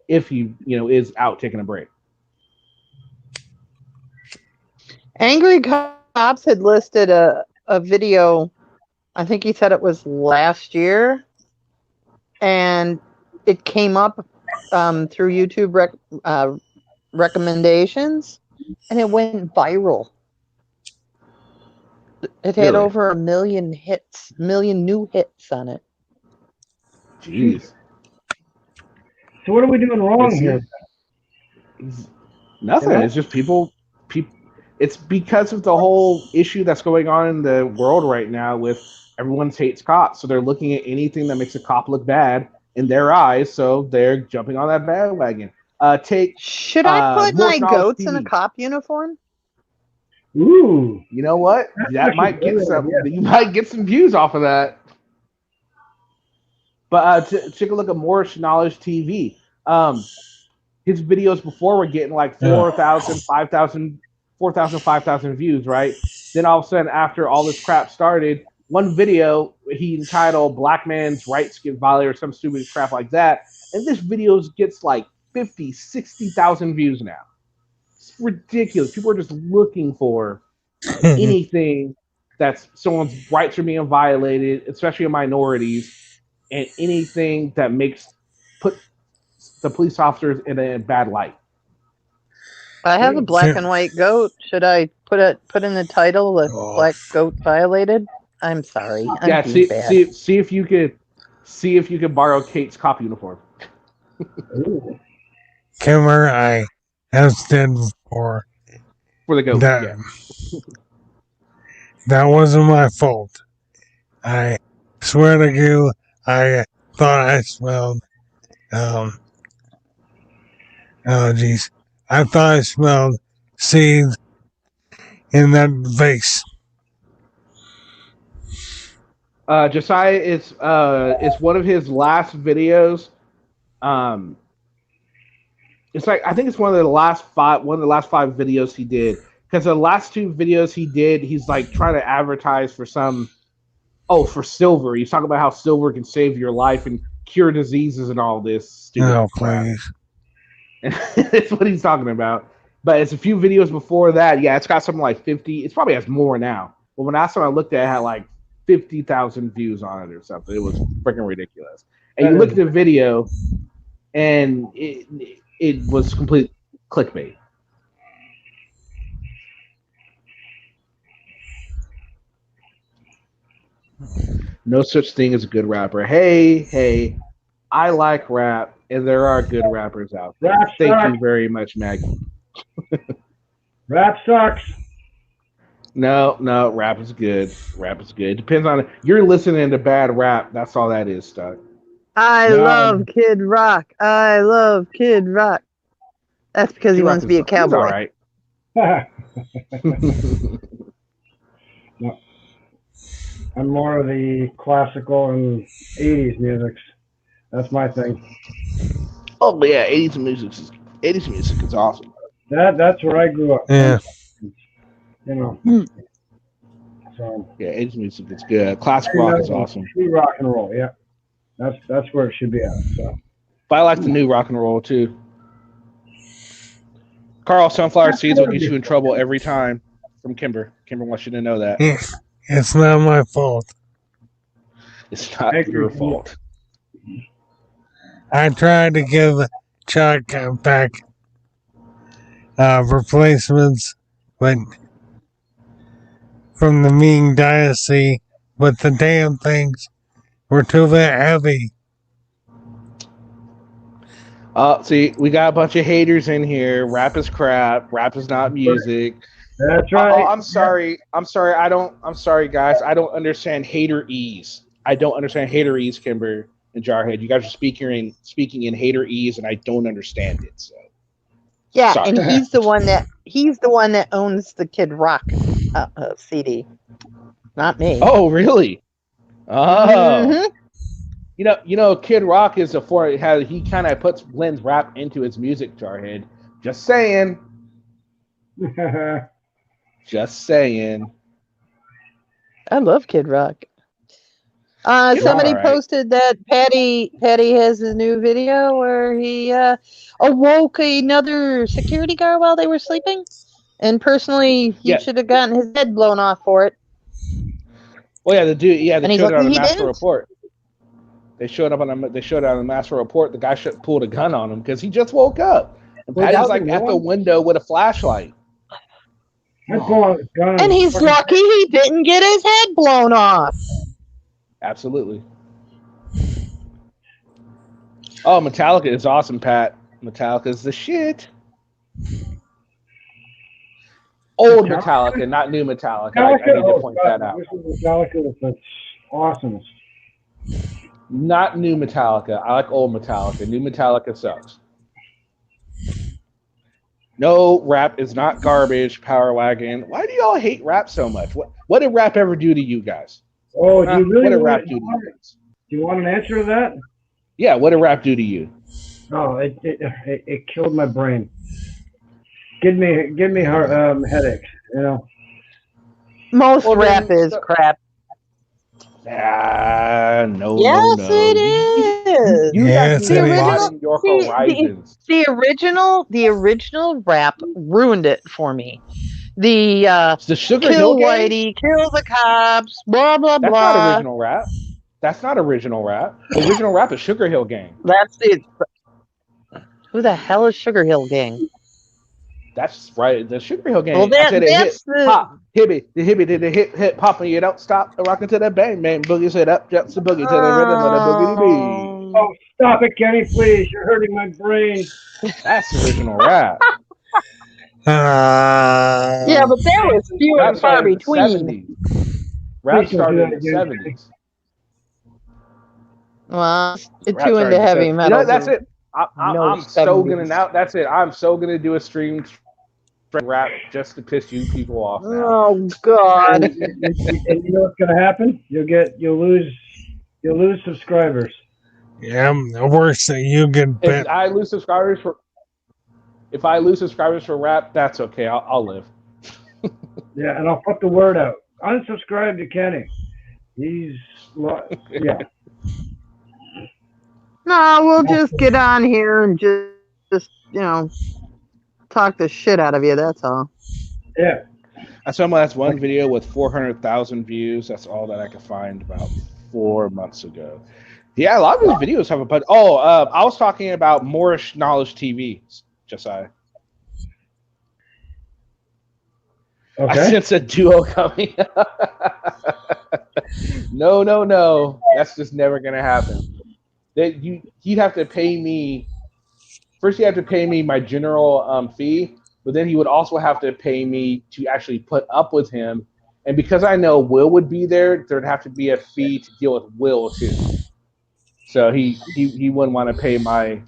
if he, is out taking a break. Angry Cops had listed a video, I think he said it was last year, and it came up through YouTube recommendations, and it went viral. It had over 1 million hits, new hits on it. Jeez. So what are we doing wrong here? Nothing. It's just people. It's because of the whole issue that's going on in the world right now with everyone hates cops. So they're looking at anything that makes a cop look bad in their eyes. So they're jumping on that bandwagon. Should I put my goats in a cop uniform? Ooh. You know what? That might get some. You might get some views off of that. But take a look at Moorish Knowledge TV. His videos before were getting like 4,000, 5,000 views, right? Then all of a sudden, after all this crap started, one video he entitled "Black Man's Rights Get Violated" or some stupid crap like that, and this video gets like 50, 60,000 views now. It's ridiculous. People are just looking for anything that's someone's rights are being violated, especially in minorities, and anything that put the police officers in a bad light. I have a black and white goat. Should I put in the title "The Black Goat Violated"? I'm sorry. See if you could borrow Kate's cop uniform. Kimmer, I have said before for the goat. That wasn't my fault. I swear to you, I thought I smelled. I thought I smelled seeds in that vase. Josiah is one of his last videos. It's like I think it's one of the last five videos he did, because the last two videos he did, he's like trying to advertise for for silver. He's talking about how silver can save your life and cure diseases and all this. Oh, please. That's what he's talking about. But it's a few videos before that. Yeah, it's got something like 50. It probably has more now. But when I looked at it, it had like 50,000 views on it or something. It was freaking ridiculous. And you look at the video, and it was complete clickbait. No such thing as a good rapper. Hey, I like rap, and there are good rappers out there. Thank you very much, Maggie. Rap sucks. No, rap is good. Rap is good. It depends on it. You're listening to bad rap. That's all that is, Stuck. I love Kid Rock. I love Kid Rock. That's because he wants to be a cowboy. All right. No. I'm more of the classical and 80s music. That's my thing. Oh yeah, 80s music is awesome. That's where I grew up. Yeah. So yeah, 80s music is good. Classic rock is awesome. True rock and roll, yeah. That's where it should be at. So. But I like the new rock and roll too. Carl, sunflower seeds will get you in trouble every time. From Kimber. Kimber wants you to know that. It's not my fault. It's not your fault. I tried to give Chuck back replacements, but from the Ming Dynasty, but the damn things were too heavy. See, we got a bunch of haters in here. Rap is crap. Rap is not music. That's right. Oh, I'm sorry. I'm sorry, guys. I don't understand hater-ese. I don't understand hater-ese, Kimber and Jarhead. You guys are speaking in hater-ese, and I don't understand it. So. Yeah, Sorry. and he's the one that owns the Kid Rock CD, not me. Oh, really? Oh. Mhm. You know, Kid Rock is he kind of blends rap into his music, Jarhead. Just saying. Just saying. I love Kid Rock. Somebody Rock, right. posted that Patty has a new video where he awoke another security guard while they were sleeping, and personally, he should have gotten his head blown off for it. Well, yeah, they And he's showed it on lucky the he Master didn't. Report. They showed it on the Master Report. The guy pulled a gun on him because he just woke up. And Well, Patty's that like was at the wrong. window with a flashlight. And he's lucky he didn't get his head blown off. Absolutely. Oh, Metallica is awesome, Pat. Metallica is the shit. Old Metallica, not new Metallica. I need to point that out. Metallica was the awesomest. Not new Metallica. I like old Metallica. New Metallica sucks. No, rap is not garbage, Power Wagon. Why do y'all hate rap so much? What did rap ever do to you guys? Oh, do you really what did want, rap do to you guys? do you want an answer to that? Yeah, what did rap do to you? No, it killed my brain. Give me headaches. You know. Most Well, rap then- is crap. No, Yes, no. it is. You Yes, guys it keep is. broadening your horizons. The original rap ruined it for me. The It's the Sugar Hill kill Gang? Whitey, kill the cops, blah blah That's blah. not original rap. That's not original rap. Original rap is Sugar Hill Gang. That's it. Who the hell is Sugar Hill Gang? That's right. The Sugar Hill Gang. Well, I said it that's hit, the pop, hibby, the hip, pop, and you don't stop rocking to the bang, bang, boogie, sit up, jumps the boogie to the rhythm of the boogity bee. Oh, stop it, Kenny, please. You're hurting my brain. That's original rap. yeah, but that was few Rap and far started in the between. 70s. Rap Please don't do started in that the again. 70s. Well, it's Rap too started into in the heavy 70s. metal. You know, that's it. I'm so 70s. gonna now. That's it. I'm so gonna do a stream rap just to piss you people off now. Oh God! And you know what's gonna happen? You'll lose subscribers. Yeah, worse than you get If bit. I lose subscribers for rap, that's okay. I'll live. Yeah, and I'll put the word out. Unsubscribe to Kenny. Yeah. No, we'll just get on here and just talk the shit out of you. That's all. Yeah. I saw my last one video with 400,000 views. That's all that I could find about 4 months ago. Yeah, a lot of his videos have a bunch. Oh, I was talking about Moorish Knowledge TV, Josiah. Okay. I sense a duo coming. No. That's just never gonna happen. He'd have to pay me. First, you have to pay me my general fee, but then he would also have to pay me to actually put up with him. And because I know Will would be there, there'd have to be a fee to deal with Will too. So he wouldn't want to pay my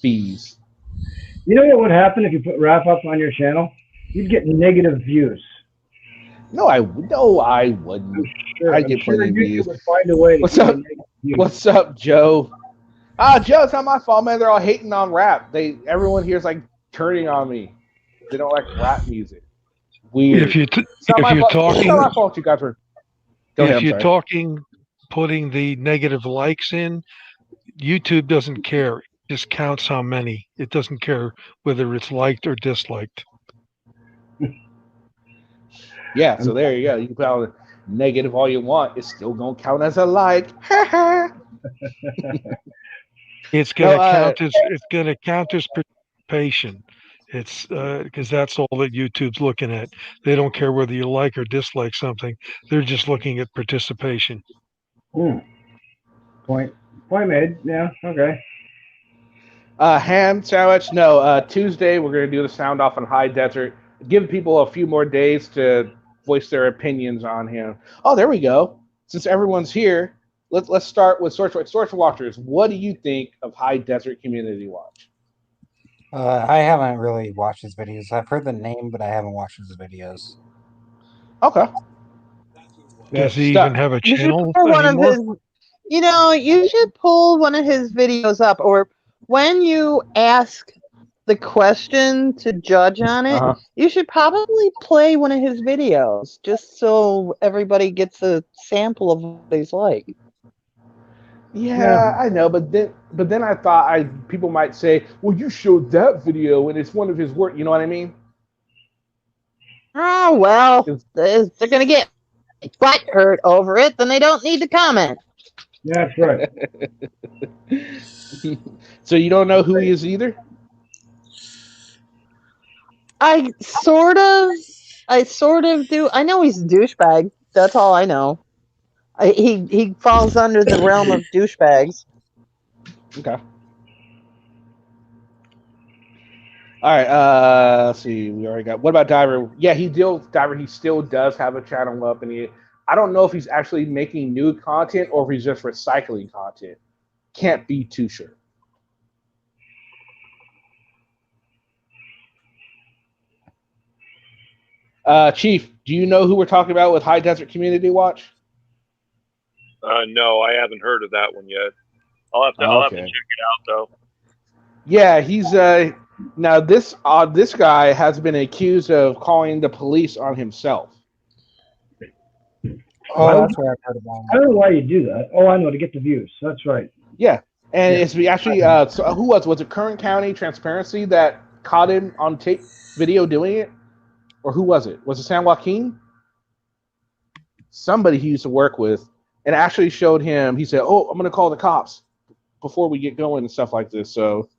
fees. You know what would happen if you put rap up on your channel? You'd get negative views. No, I wouldn't. Sure, I I'm get sure plenty of YouTube views. would find a way to What's get up? negative views. What's up, Joe? Joe, it's not my fault, man. They're all hating on rap. Everyone here's like turning on me. They don't like rap music. Weird. If you It's not if my you're fault. talking It's not my fault. You guys were. Go ahead. if I'm you're sorry. talking putting the negative likes in, YouTube doesn't care. It just counts how many. It doesn't care whether it's liked or disliked. Yeah. So there you go. You can put out negative all you want. It's still gonna count as a like. It's gonna No, count as participation. It's because that's all that YouTube's looking at. They don't care whether you like or dislike something. They're just looking at participation. Point made. Yeah. Okay. Ham sandwich. No. Tuesday we're gonna do the sound off on High Desert. Give people a few more days to voice their opinions on him. Oh, there we go. Since everyone's here, let's start with Source Watchers. What do you think of High Desert Community Watch? I haven't really watched his videos. I've heard the name, but I haven't watched his videos. Okay. Does he even have a You should channel pull one of anymore? his. You know, you should pull one of his videos up, or when you ask the question to judge on it, you should probably play one of his videos just so everybody gets a sample of what he's like. Yeah, I know, but then I thought people might say, "Well, you showed that video and it's one of his work." You know what I mean? Oh well, they're gonna get butt hurt over it, then they don't need to comment. That's right. So you don't know who he is either? I sort of do. I know he's a douchebag. That's all I know. He falls under the realm of douchebags. Okay. All right. Let's see. We already got. What about Diver? Yeah, Diver. He still does have a channel up, and I don't know if he's actually making new content or if he's just recycling content. Can't be too sure. Chief, do you know who we're talking about with High Desert Community Watch? No, I haven't heard of that one yet. I'll have to check it out though. Yeah, he's now this guy has been accused of calling the police on himself. Oh, that's where I've heard about him. I don't know why you do that. Oh, I know, to get the views. That's right. Yeah, and it's actually so who was it Kern County Transparency that caught him on tape video doing it, or who was it? Was it San Joaquin? Somebody he used to work with, and actually showed him. He said, "Oh, I'm going to call the cops before we get going and stuff like this." So.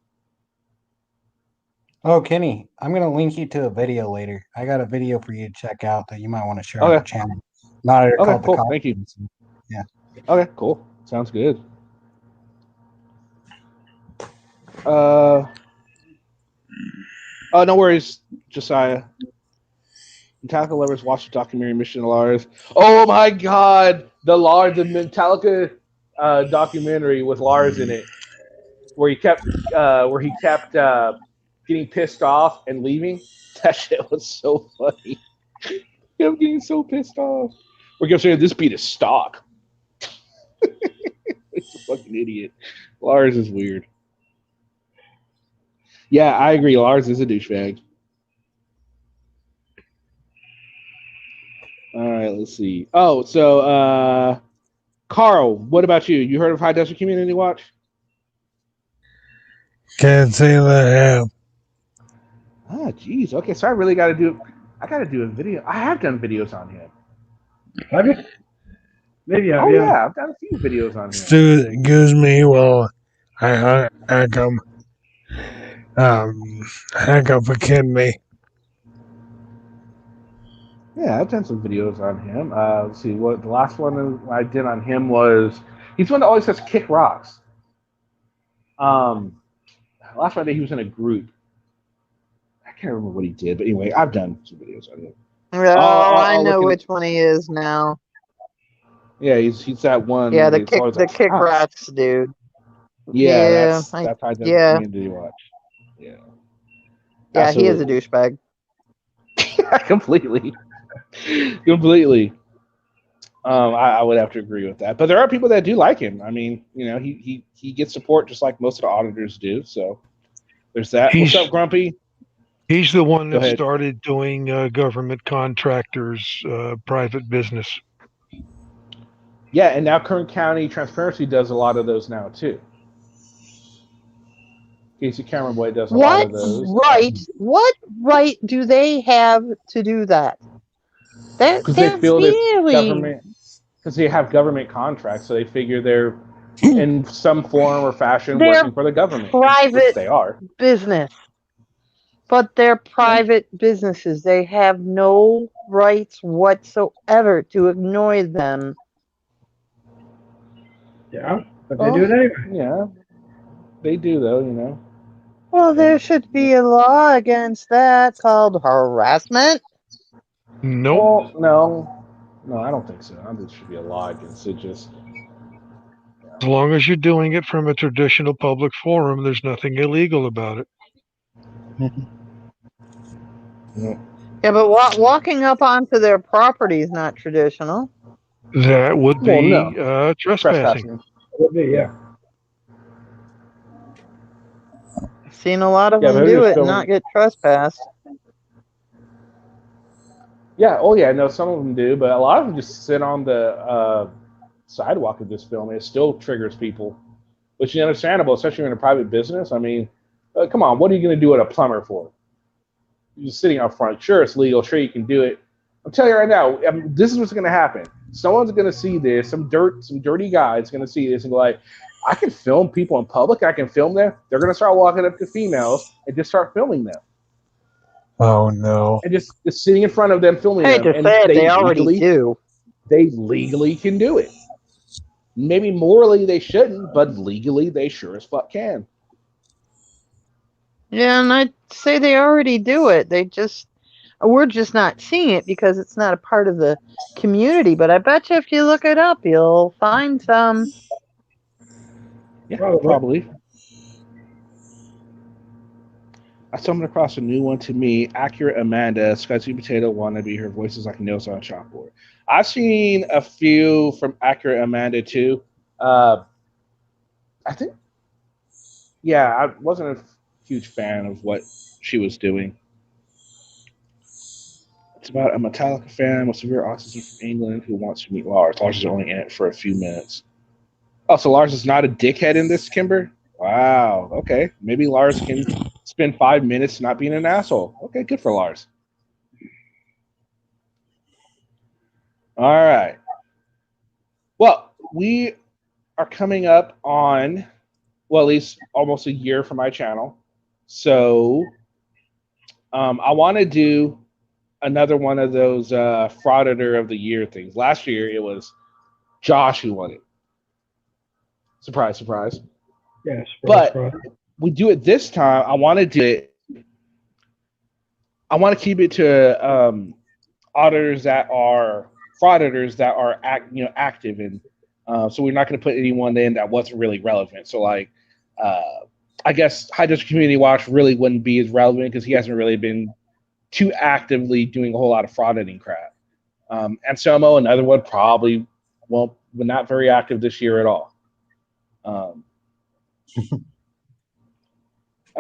Oh, Kenny, I'm going to link you to a video later. I got a video for you to check out that you might want to share on the channel. Okay, cool. Thank you. Yeah. Okay, cool. Sounds good. Oh, no worries, Josiah. Metallica lovers watch the documentary Mission to Lars. Oh my God, the Metallica documentary with Lars in it, where he kept getting pissed off and leaving. That shit was so funny. I'm getting so pissed off. We're gonna say this beat is stock. He's a fucking idiot. Lars is weird. Yeah, I agree. Lars is a douchebag. All right, let's see. Oh, so Carl, what about you? You heard of High Desert Community Watch? Can't say that I have. Oh, geez. Okay, so I really got to do. I got to do a video. I have done videos on him. Have you? Maybe. Yeah, I've done a few videos on him. Excuse me while I hack up a kidney. Yeah, I've done some videos on him. Let's see. What the last one I did on him was he's one that always says kick rocks. Last Friday he was in a group. I can't remember what he did, but anyway, I've done some videos on him. Oh, I know which one he is now. Yeah, he's that one. Yeah, the kick rocks dude. Yeah, that's High Desert Community Watch. Yeah. Yeah, absolutely. He is a douchebag. Completely. I would have to agree with that. But there are people that do like him. I mean, you know, he gets support just like most of the auditors do. So there's that. What's up, Grumpy? He's the one that started doing government contractors, private business. Yeah, and now Kern County Transparency does a lot of those now too. Casey Cameron Boy does a lot of those. What right do they have to do that? Because they feel that government, because they have government contracts, so they figure they're in some form or fashion working for the government. Private they are business. But they're private businesses. They have no rights whatsoever to ignore them. Yeah, but they do it anyway. Yeah, they do though. You know. Well, there should be a law against that called harassment. Nope. Well, no, I don't think so. I don't think there should be a law against it. Just As long as you're doing it from a traditional public forum, there's nothing illegal about it. Yeah, but walking up onto their property is not traditional. That would Well, be no. trespassing. Would be, yeah. I've seen a lot of Yeah, them they're do just it and going- not get trespassed. Yeah, oh yeah, no, some of them do, but a lot of them just sit on the sidewalk of this film. It still triggers people, which is understandable, especially in a private business. I mean, come on, what are you going to do with a plumber for? You're just sitting out front. Sure, it's legal. Sure, you can do it. I'm telling you right now, this is what's going to happen. Someone's going to see this. Some dirty guy's going to see this and go like, I can film people in public. I can film them. They're going to start walking up to females and just start filming them. Oh no. And just sitting in front of them filming Hey, them. just And said they already do. They legally can do it. Maybe morally they shouldn't, but legally they sure as fuck can. Yeah, and I'd say they already do it. We're just not seeing it because it's not a part of the community. But I bet you if you look it up, you'll find some. Yeah, probably. I stumbled across a new one to me. Accurate Amanda, Scuzzy Potato Wannabe. Her voice is like nails on a chalkboard. I've seen a few from Accurate Amanda too. I think, yeah, I wasn't a huge fan of what she was doing. It's about a Metallica fan with severe autism from England who wants to meet Lars. Lars is only in it for a few minutes. Oh, so Lars is not a dickhead in this, Kimber? Wow. Okay. Maybe Lars can spend 5 minutes not being an asshole. Okay, good for Lars. All right. Well, we are coming up on, well, at least almost a year for my channel. So I want to do another one of those Frauditor of the Year things. Last year, it was Josh who won it. Surprise, surprise. Yes. But we do it this time. I want to do it. I want to keep it to auditors that are frauditors that are active, and so we're not going to put anyone in that wasn't really relevant. So like, I guess High District Community Watch really wouldn't be as relevant because he hasn't really been too actively doing a whole lot of frauditing crap. Anselmo, another one, probably won't, but not very active this year at all. I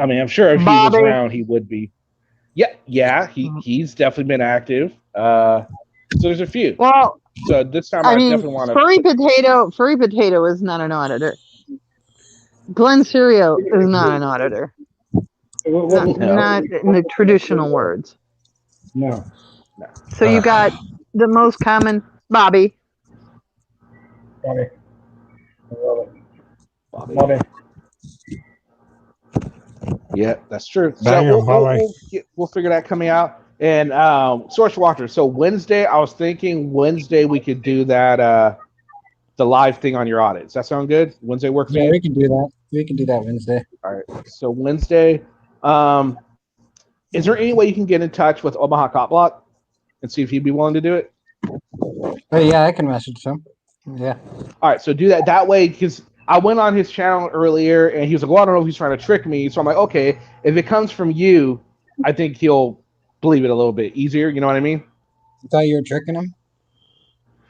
mean, I'm sure if Bobby. he was around, he would be. Yeah, he's definitely been active. So there's a few. Well, So this time I mean, definitely want to. Furry Potato is not an auditor. Glenn Serio is not an auditor. Not in the traditional words. No. So you got the most common, Bobby. Bobby. I love it. Bobby. Yeah, that's true. So Damn, Bobby. we'll figure that coming out. And Source Watcher. So Wednesday, I was thinking Wednesday we could do that the live thing on your audit. Does that sound good? Wednesday work for Yeah, you? we can do that. We can do that Wednesday. All right. So Wednesday, is there any way you can get in touch with Omaha Cop Block and see if he'd be willing to do it? Oh yeah, I can message him. Yeah. All right. So do that that way, because I went on his channel earlier and he was like, well, I don't know if he's trying to trick me. So I'm like, okay, if it comes from you, I think he'll believe it a little bit easier. You know what I mean? You thought you were tricking him?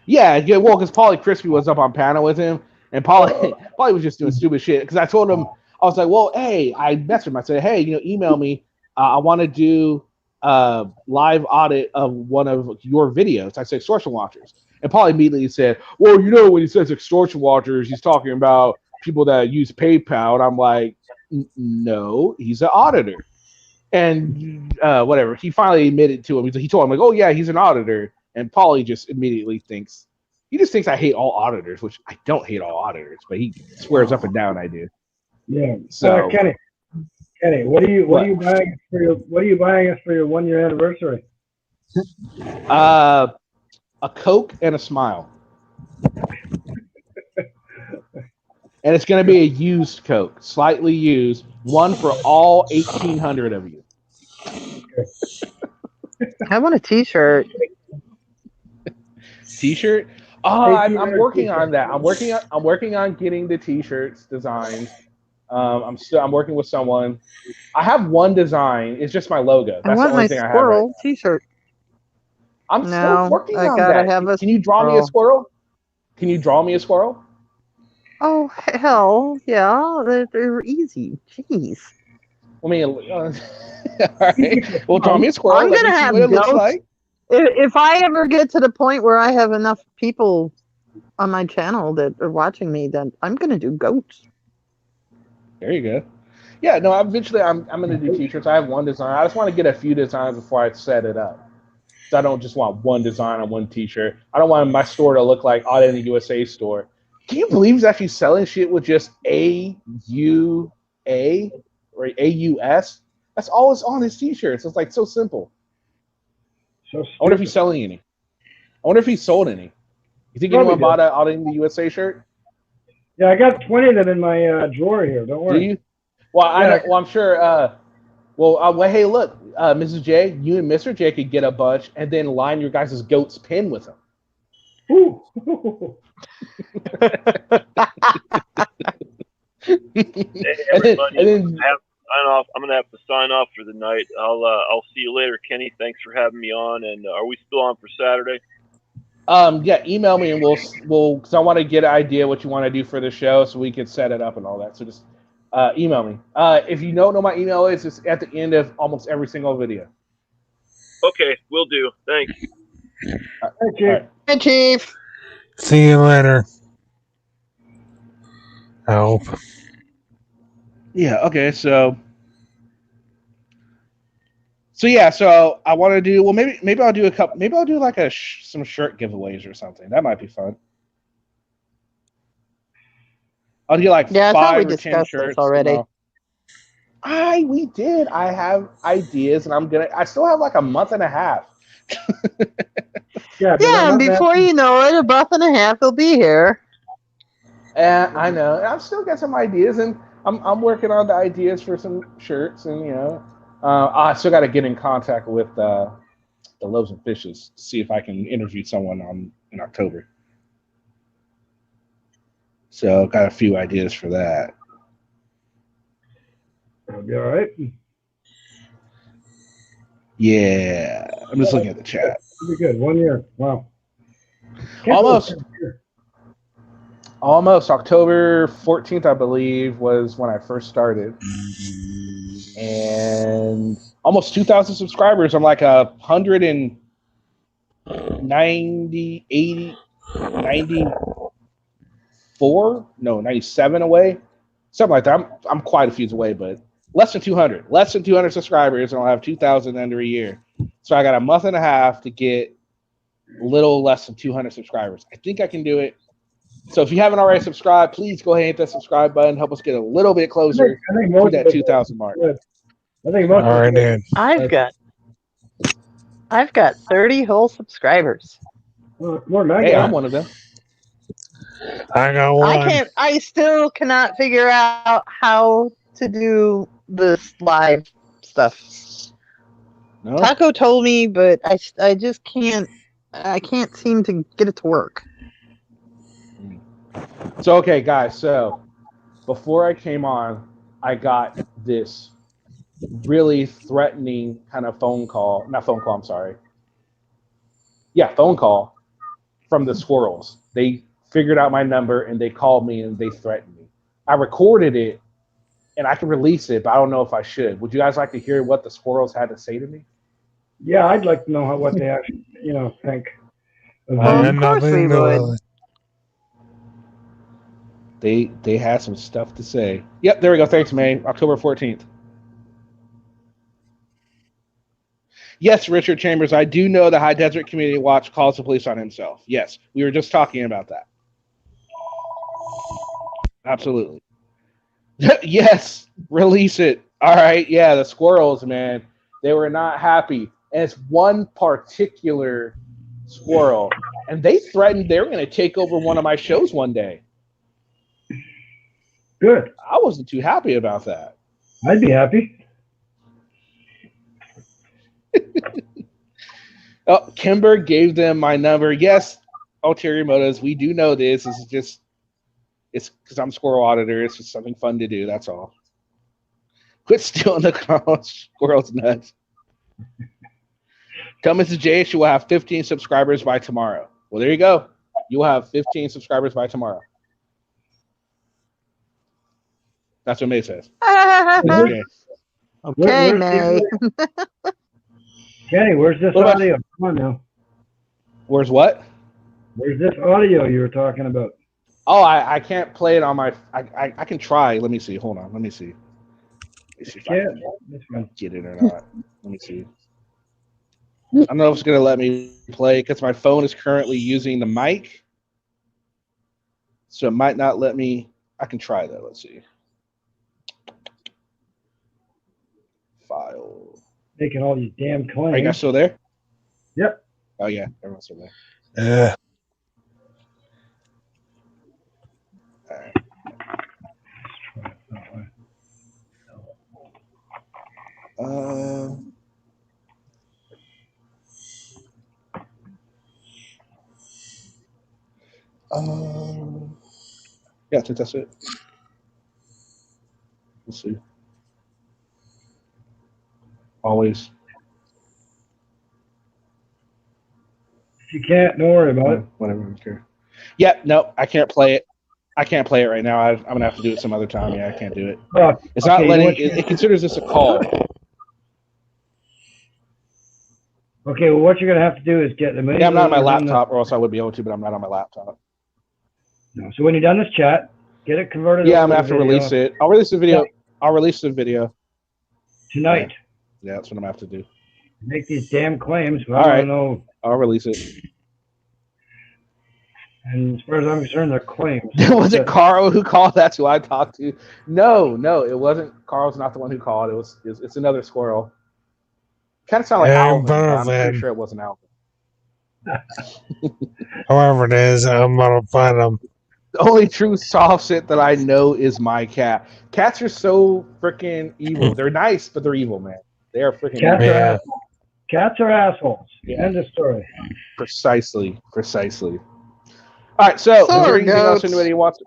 Yeah. Well, because Paulie Crispy was up on panel with him, and Paulie was just doing stupid shit. Because I told him, I was like, well, hey, I messaged him. I said, hey, email me. I want to do a live audit of one of your videos. I said, Extortion Watchers. And Paul immediately said, well, when he says Extortion Watchers, he's talking about people that use PayPal. And I'm like, no, he's an auditor. And whatever. He finally admitted to him. He told him, like, oh, yeah, he's an auditor. And Paulie just immediately thinks I hate all auditors, which I don't hate all auditors, but he swears up and down I do. Yeah. So Kenny, Kenny, what are you buying us for your 1 year anniversary? A Coke and a smile. And it's going to be a used Coke, slightly used, one for all 1,800 of you. I want a T-shirt. T-shirt? Oh, I'm working on that. I'm working on getting the T-shirts designed. I'm working with someone. I have one design. It's just my logo. That's I want the only my thing I have. squirrel T-shirt. I'm still working on gotta that. have a Can you draw me a squirrel? Can you draw me a squirrel? Oh hell yeah, they're easy. Jeez. I mean, all right. Well, draw me a squirrel. I'm Let gonna me see have what it looks goats. like. If I ever get to the point where I have enough people on my channel that are watching me, then I'm gonna do goats. There you go. Yeah, no, eventually I'm going to do T-shirts. I have one design. I just want to get a few designs before I set it up. So I don't just want one design on one T-shirt. I don't want my store to look like Odd in the USA store. Can you believe he's actually selling shit with just A-U-A or A-U-S? That's all it's on his T-shirts. It's like so simple. So I wonder if he's selling any. I wonder if he sold any. You think anyone bought an Odd in the USA shirt? Yeah, I got 20 of them in my drawer here. Don't worry. Do you? Well, I'm sure. Hey, look, Mrs. J, you and Mr. J could get a bunch and then line your guys' goat's pin with them. Ooh. Hey, everybody, I'm gonna have to sign off for the night. I'll see you later, Kenny. Thanks for having me on. And are we still on for Saturday? Yeah, email me and we'll because I want to get an idea what you want to do for the show so we can set it up and all that. So just email me. If you don't know my email is, it's at the end of almost every single video. Okay, will do. Thanks. Hey, Chief. Hey, Chief. See you later. I hope. Yeah. Okay. So I want to do. Well, maybe I'll do a couple. Maybe I'll do like some shirt giveaways or something. That might be fun. I'll do like 5 or 10 shirts already. We did. I have ideas, and I still have like a month and a half. Yeah, and before you know it, a month and a half will be here. And I know. I've still got some ideas, and I'm working on the ideas for some shirts, and I still got to get in contact with the Loaves and Fishes to see if I can interview someone in October. So got a few ideas for that. That'll be all right. Yeah, I'm just looking at the chat. That'll be good. 1 year. Wow. Almost October 14th, I believe, was when I first started. And almost 2,000 subscribers. I'm like 190, 80, 94, no, 97 away. Something like that. I'm quite a few away, but less than 200. Less than 200 subscribers, and I'll have 2,000 under a year. So I got a month and a half to get a little less than 200 subscribers. I think I can do it. So if you haven't already subscribed, please go ahead and hit that subscribe button. Help us get a little bit closer to that 2,000 mark. I think most All right, Dan. I've got 30 whole subscribers. Well, more than I Hey, got. I'm one of them. I got one. I still cannot figure out how to do this live stuff. No? Taco told me, but I just can't. I can't seem to get it to work. So, okay, guys. So, before I came on, I got this really threatening kind of phone call. Not phone call, I'm sorry. Yeah, phone call from the squirrels. They figured out my number, and they called me, and they threatened me. I recorded it, and I can release it, but I don't know if I should. Would you guys like to hear what the squirrels had to say to me? Yeah, I'd like to know what they actually, think. I got nothing to They had some stuff to say. Yep, there we go. Thanks, May. October 14th. Yes, Richard Chambers, I do know the High Desert Community Watch calls the police on himself. Yes, we were just talking about that. Absolutely. Yes, release it. All right, yeah, the squirrels, man, they were not happy, and it's one particular squirrel, and they threatened they were going to take over one of my shows one day. Good. I wasn't too happy about that. I'd be happy. Oh, Kimber gave them my number. Yes, ulterior motives. We do know this. This is just, it's because I'm squirrel auditor. It's just something fun to do. That's all. Quit stealing the squirrel's nuts. Tell Mrs. J she will have 15 subscribers by tomorrow. Well, there you go. You will have 15 subscribers by tomorrow. That's what May says. Okay, May. Kenny, where's this audio? Come on now. Where's what? Where's this audio you were talking about? Oh, I can't play it on my. I can try. Let me see. Hold on. Let me see. Let me see if I can get it or not. Let me see. I don't know if it's going to let me play because my phone is currently using the mic. So it might not let me. I can try though. Let's see. File. Making all these damn claims. Are you guys still there? Yep. Oh, yeah. Everyone's still there. Yeah, I think that's it. Let's see. Always. If you can't, don't worry about it. Whatever, I don't care. Yeah, no, I can't play it. I can't play it right now. I'm gonna have to do it some other time. Yeah, I can't do it. It's not letting. It considers this a call. Okay, well, what you're gonna have to do is get the. Yeah, I'm not on my laptop, or else I would be able to, but I'm not on my laptop. No, so when you're done this chat, get it converted. Yeah, I'm gonna have to release it. I'll release the video. I'll release the video tonight. Yeah, that's what I'm gonna have to do. Make these damn claims. But All I right. don't know. I'll release it. And as far as I'm concerned, they're claims. Was it Carl who called? That's who I talked to. No, it wasn't. Carl's not the one who called. It's another squirrel. Kind of sound like Alvin. But I'm pretty sure it wasn't Alvin. However it is, I'm gonna find them. The only true soft sit that I know is my cat. Cats are so freaking evil. They're nice, but they're evil, man. They are freaking evil. Cats are assholes. Yeah. End of story. Precisely. All right, so is there anything else anybody wants?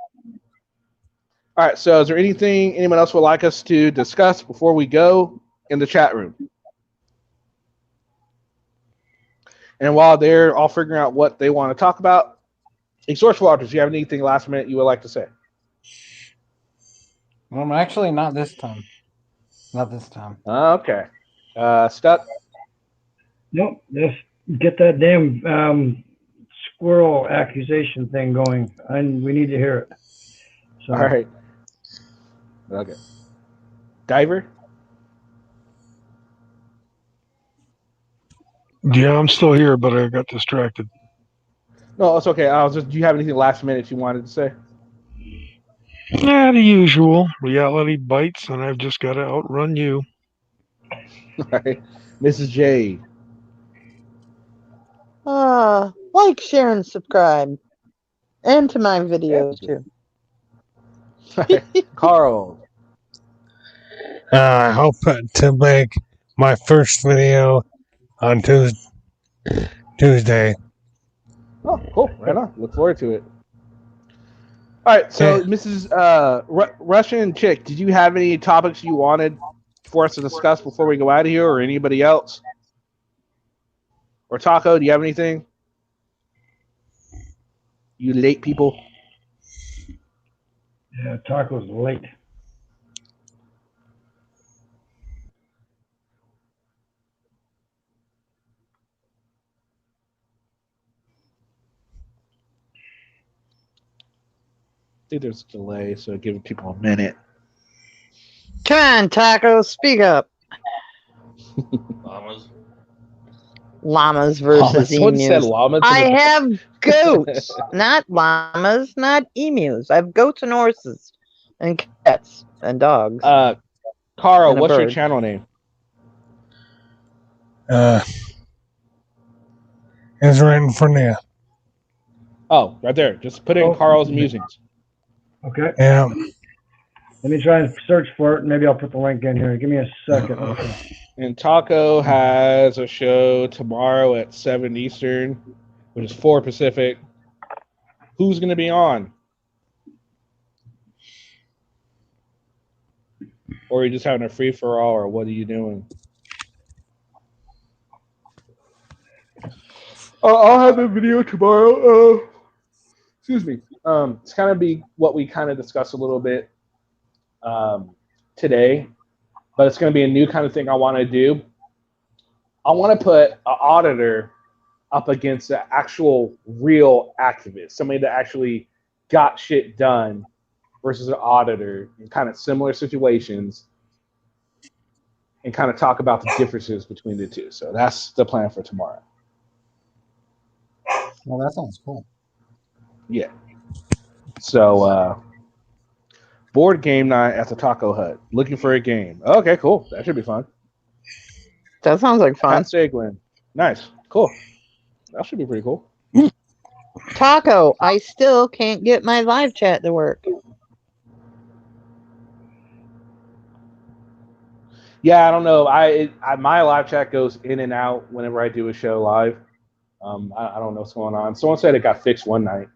All right, so is there anything anyone else would like us to discuss before we go in the chat room? And while they're all figuring out what they want to talk about, Exorcia Walters, do you have anything last minute you would like to say? Actually, not this time. Not this time. Okay. Stuck? Nope. Just get that damn squirrel accusation thing going. And we need to hear it. So. All right. Okay. Diver? Yeah, I'm still here, but I got distracted. No, it's okay. Do you have anything last minute you wanted to say? Yeah, the usual. Reality bites, and I've just got to outrun you. All right. Mrs. J. Like, share, and subscribe. And to my videos, too. Carl. I hope to make my first video on Tuesday. Oh, cool. Right on. Look forward to it. All right. So, Yeah. Mrs. Russian Chick, did you have any topics you wanted for us to discuss before we go out of here, or anybody else? Or Taco, do you have anything? You late people? Yeah, Taco's late. I think there's a delay, so give people a minute. Come on, Taco, speak up. Llamas versus Someone emus. said llamas. I have goats, not llamas, not emus. I have goats and horses and cats and dogs. Carl, And a what's your bird. channel name? It's written for you. Oh, right there. Just put in Carl's Musings. Okay. Yeah. Let me try and search for it, and maybe I'll put the link in here. Give me a second. Okay. And Taco has a show tomorrow at 7 Eastern, which is 4 Pacific. Who's going to be on? Or are you just having a free-for-all, or what are you doing? I'll have a video tomorrow. Excuse me. It's kind of be what we kind of discussed a little bit today, but it's going to be a new kind of thing I want to do. I want to put an auditor up against an actual real activist, somebody that actually got shit done, versus an auditor in kind of similar situations, and kind of talk about the differences between the two. So that's the plan for tomorrow. Well, that sounds cool. Yeah. So board game night at the Taco Hut. Looking for a game. Okay, cool. That should be fun. That sounds like fun. Pat Seguin. Nice. Cool. That should be pretty cool. Taco, I still can't get my live chat to work. Yeah, I don't know. My live chat goes in and out whenever I do a show live. I don't know what's going on. Someone said it got fixed one night.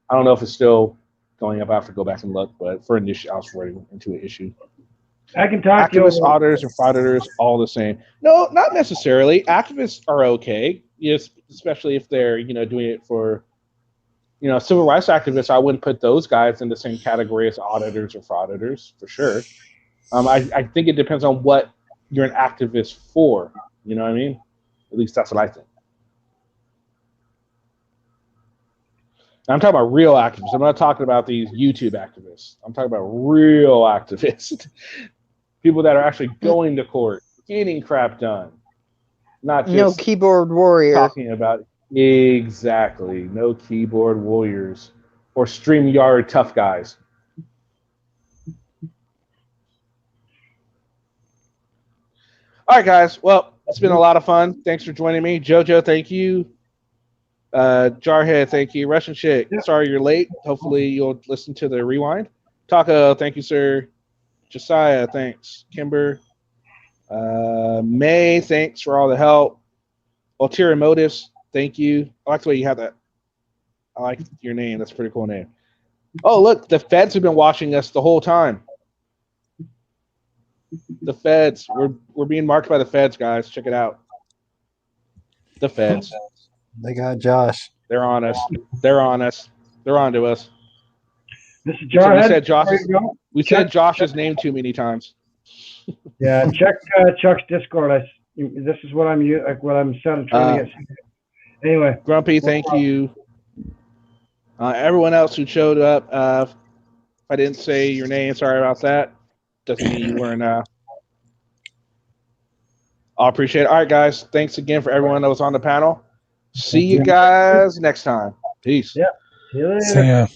I don't know if it's still going up. I have to go back and look, but for an issue, I was running into an issue. I can talk to Activists, you. auditors, and frauditors, all the same. No, not necessarily. Activists are okay, yes, especially if they're doing it for civil rights activists. I wouldn't put those guys in the same category as auditors or frauditors for sure. I think it depends on what you're an activist for. You know what I mean? At least that's what I think. I'm talking about real activists. I'm not talking about these YouTube activists. I'm talking about real activists. People that are actually going to court, getting crap done. Not just No keyboard warrior. talking about exactly. No keyboard warriors or StreamYard tough guys. All right, guys. Well, it's been a lot of fun. Thanks for joining me. JoJo, thank you. Jarhead, thank you. Russian Chick, sorry you're late. Hopefully you'll listen to the rewind. Taco, thank you, sir. Josiah, thanks. Kimber. May, thanks for all the help. Ulterior Motives, thank you. I like the way you have that. I like your name. That's a pretty cool name. Oh, look, the feds have been watching us the whole time. The feds. We're being marked by the feds, guys. Check it out. The feds. They got Josh. They're on us. They're on us. They're on to us. This is So Jarhead. we said Josh. There you go. We said Josh's name too many times. Yeah, check Chuck's Discord. This is what I'm trying to get. Anyway, Grumpy, thank you. Everyone else who showed up. If I didn't say your name, sorry about that. Doesn't mean you weren't. I'll appreciate it. All right, guys. Thanks again for everyone that was on the panel. See you guys next time. Peace. Yeah. See you later. See ya.